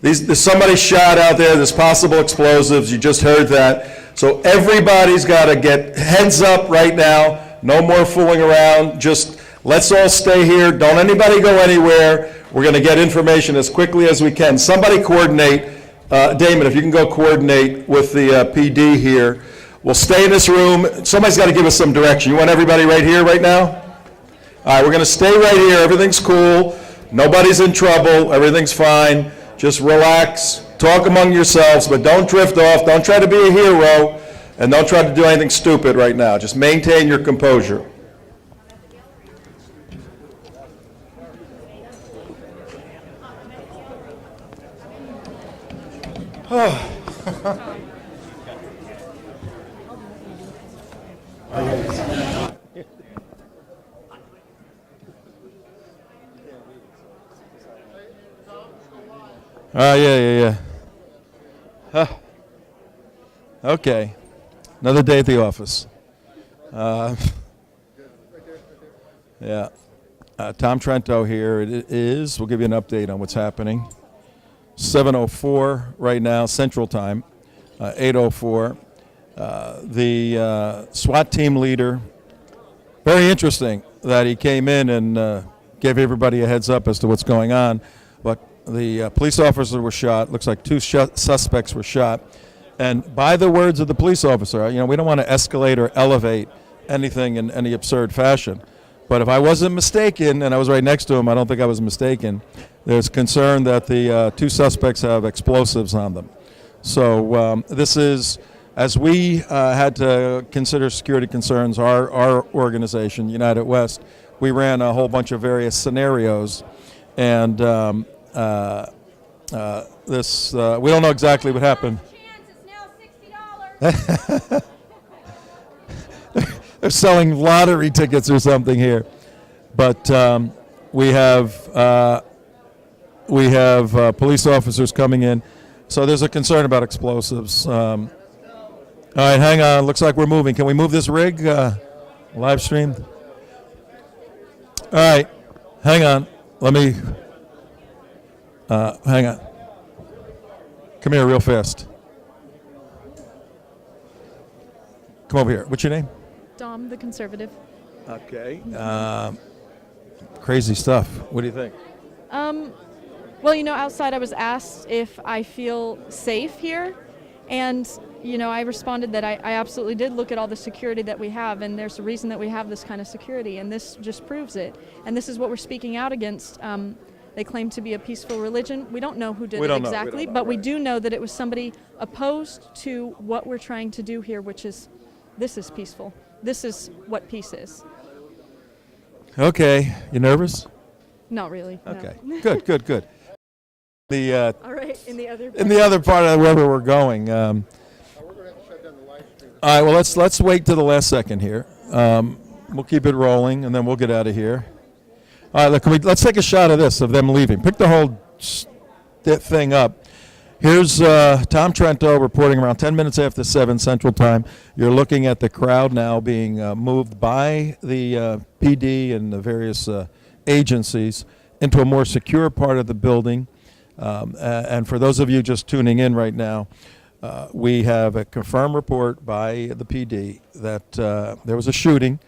There's somebody shot out there, there's possible explosives, you just heard that. So everybody's got to get heads up right now, no more fooling around, just let's all stay here, don't anybody go anywhere. We're going to get information as quickly as we can. Somebody coordinate, Damon, if you can go coordinate with the PD here. We'll stay in this room, somebody's got to give us some direction. You want everybody right here right now? All right, we're going to stay right here. Everything's cool. Nobody's in trouble. Everything's fine. Just relax. Talk among yourselves, but don't drift off. Don't try to be a hero, and don't try to do anything stupid right now. Just maintain your composure. Yeah. Okay. Another day at the office. Yeah. Tom Trento here. It is. We'll give you an update on what's happening. 7:04 right now, Central Time. 8:04. The SWAT team leader. Very interesting that he came in and gave everybody a heads up as to what's going on. But the police officer was shot. Looks like two suspects were shot. And by the words of the police officer, we don't want to escalate or elevate anything in any absurd fashion. But if I wasn't mistaken, and I was right next to him, I don't think I was mistaken, there's concern that the two suspects have explosives on them. So this is, as we had to consider security concerns, our organization, United West, we ran a whole bunch of various scenarios. And this, we don't know exactly what happened. They're selling lottery tickets or something here, but we have police officers coming in, so there's a concern about explosives. All right, hang on. Looks like we're moving. Can we move this rig? Live stream. All right, hang on. Let me. Hang on. Come here real fast. Come over here. What's your name? Dom, the conservative. Okay. Crazy stuff. What do you think? Well, outside I was asked if I feel safe here. And, I responded that I absolutely did look at all the security that we have. And there's a reason that we have this kind of security. And this just proves it. And this is what we're speaking out against. They claim to be a peaceful religion. We don't know who did it exactly, but we do know that it was somebody opposed to what we're trying to do here, which is, this is peaceful. This is what peace is. Okay. You nervous? Not really. Okay. No. Good. The all right. In the other part of wherever we're going. All right. Well, let's wait to the last second here. We'll keep it rolling, and then we'll get out of here. All right. Let's take a shot of this, of them leaving. Pick the whole thing up. Here's Tom Trento reporting around 10 minutes after 7 Central Time. You're looking at the crowd now being moved by the PD and the various agencies into a more secure part of the building. And for those of you just tuning in right now, we have a confirmed report by the PD that there was a shooting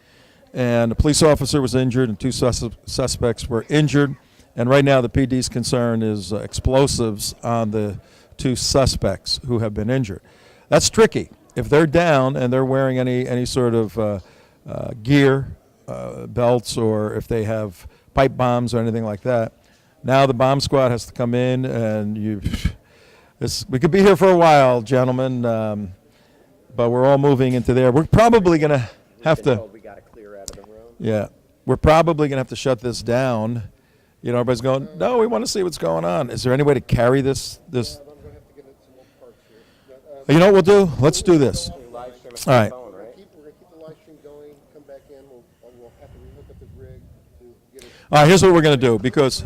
and a police officer was injured and two suspects were injured. And right now the PD's concern is explosives on the two suspects who have been injured. That's tricky. If they're down and they're wearing any sort of gear, belts, or if they have pipe bombs or anything like that, now the bomb squad has to come in, and we could be here for a while, gentlemen, but we're all moving into there. We're probably going to have to. We got to clear out of the room. Yeah, we're probably going to have to shut this down You know, everybody's going, no, we want to see what's going on. Is there any way to carry this? You know what we'll do? Let's do this. All right. All right, here's what we're going to do because,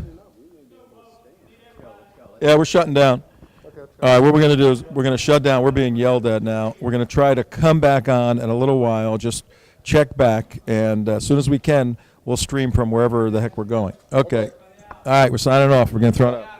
yeah, we're shutting down. All right, what we're going to do is we're going to shut down. We're being yelled at now. We're going to try to come back on in a little while, just check back, and as soon as we can, we'll stream from wherever the heck we're going. Okay. All right, we're signing off. We're going to throw it out.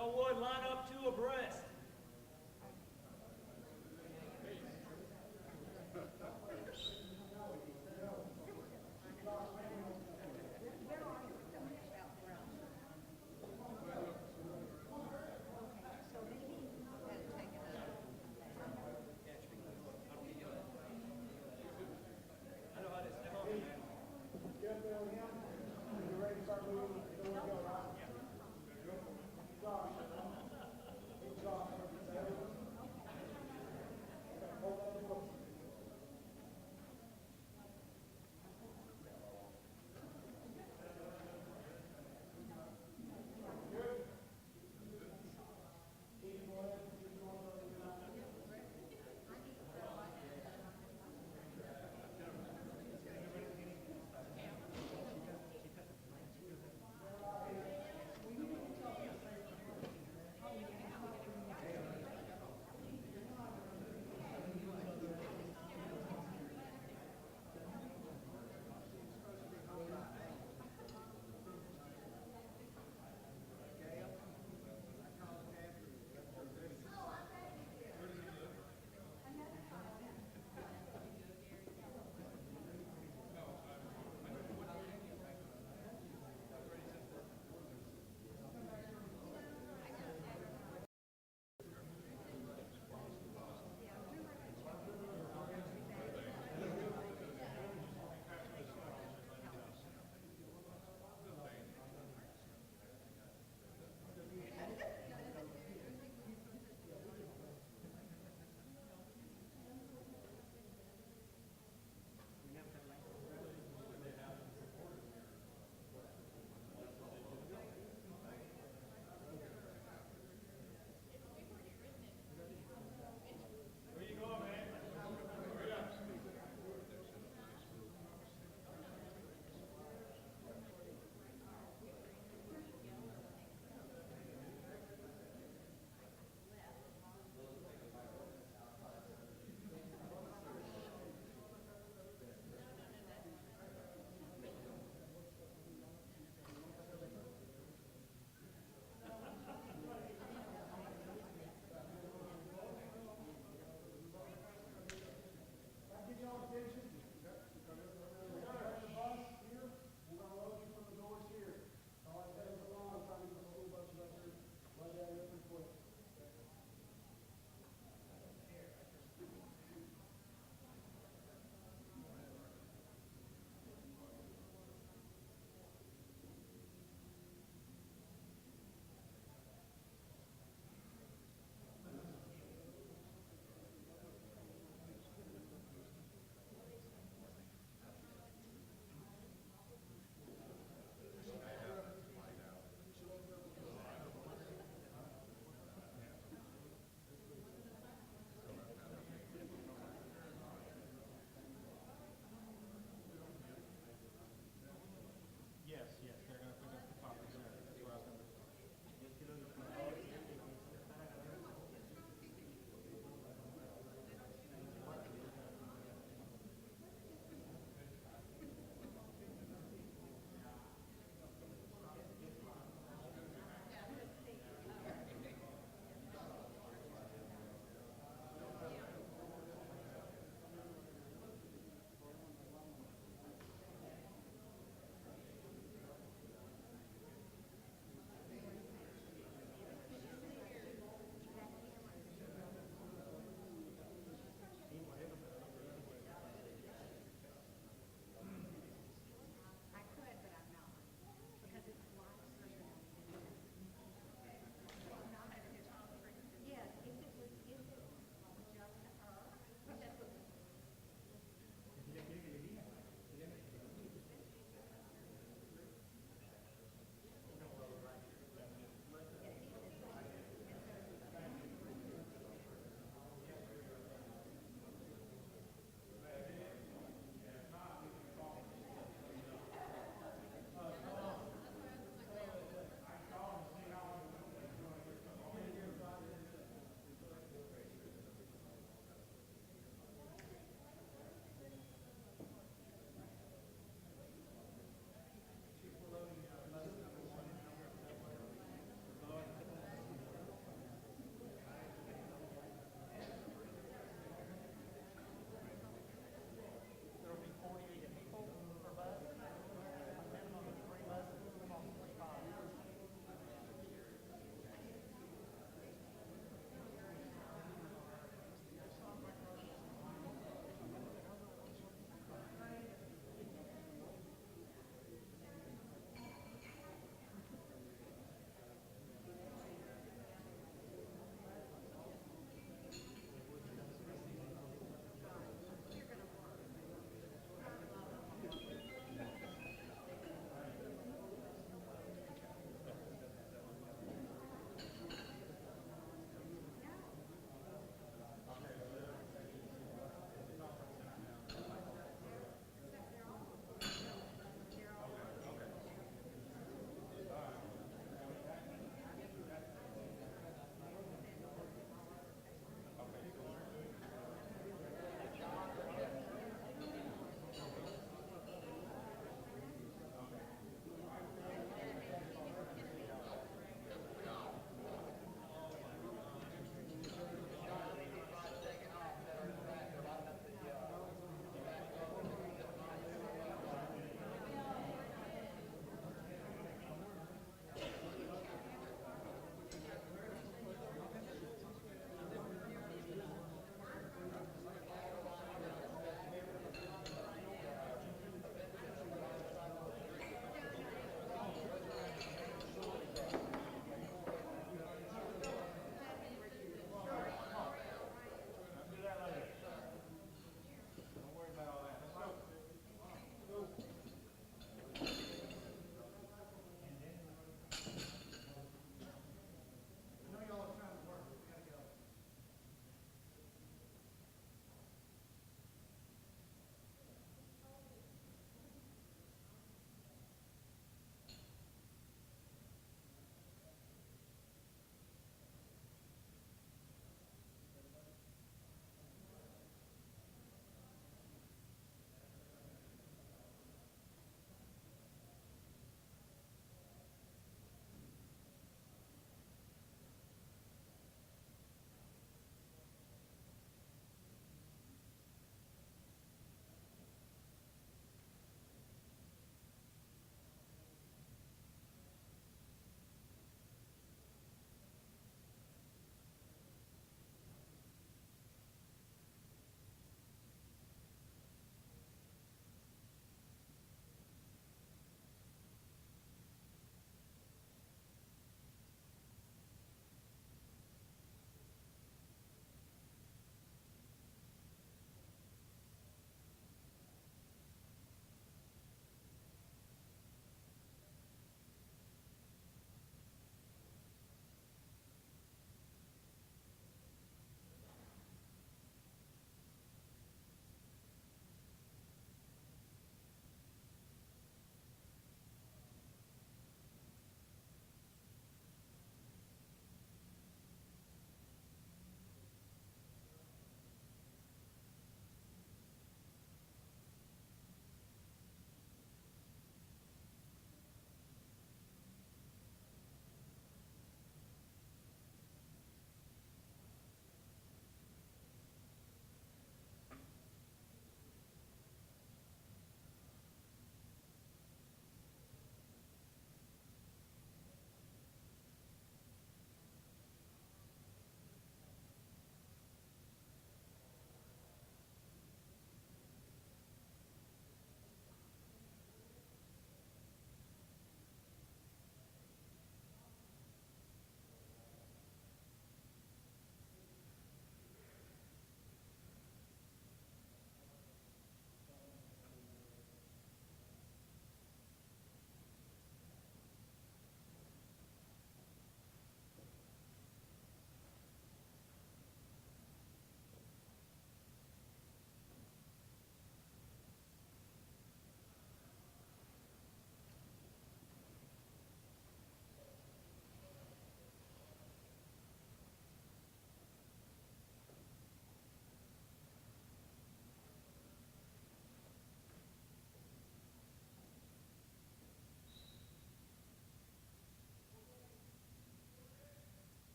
So would line up two abreast.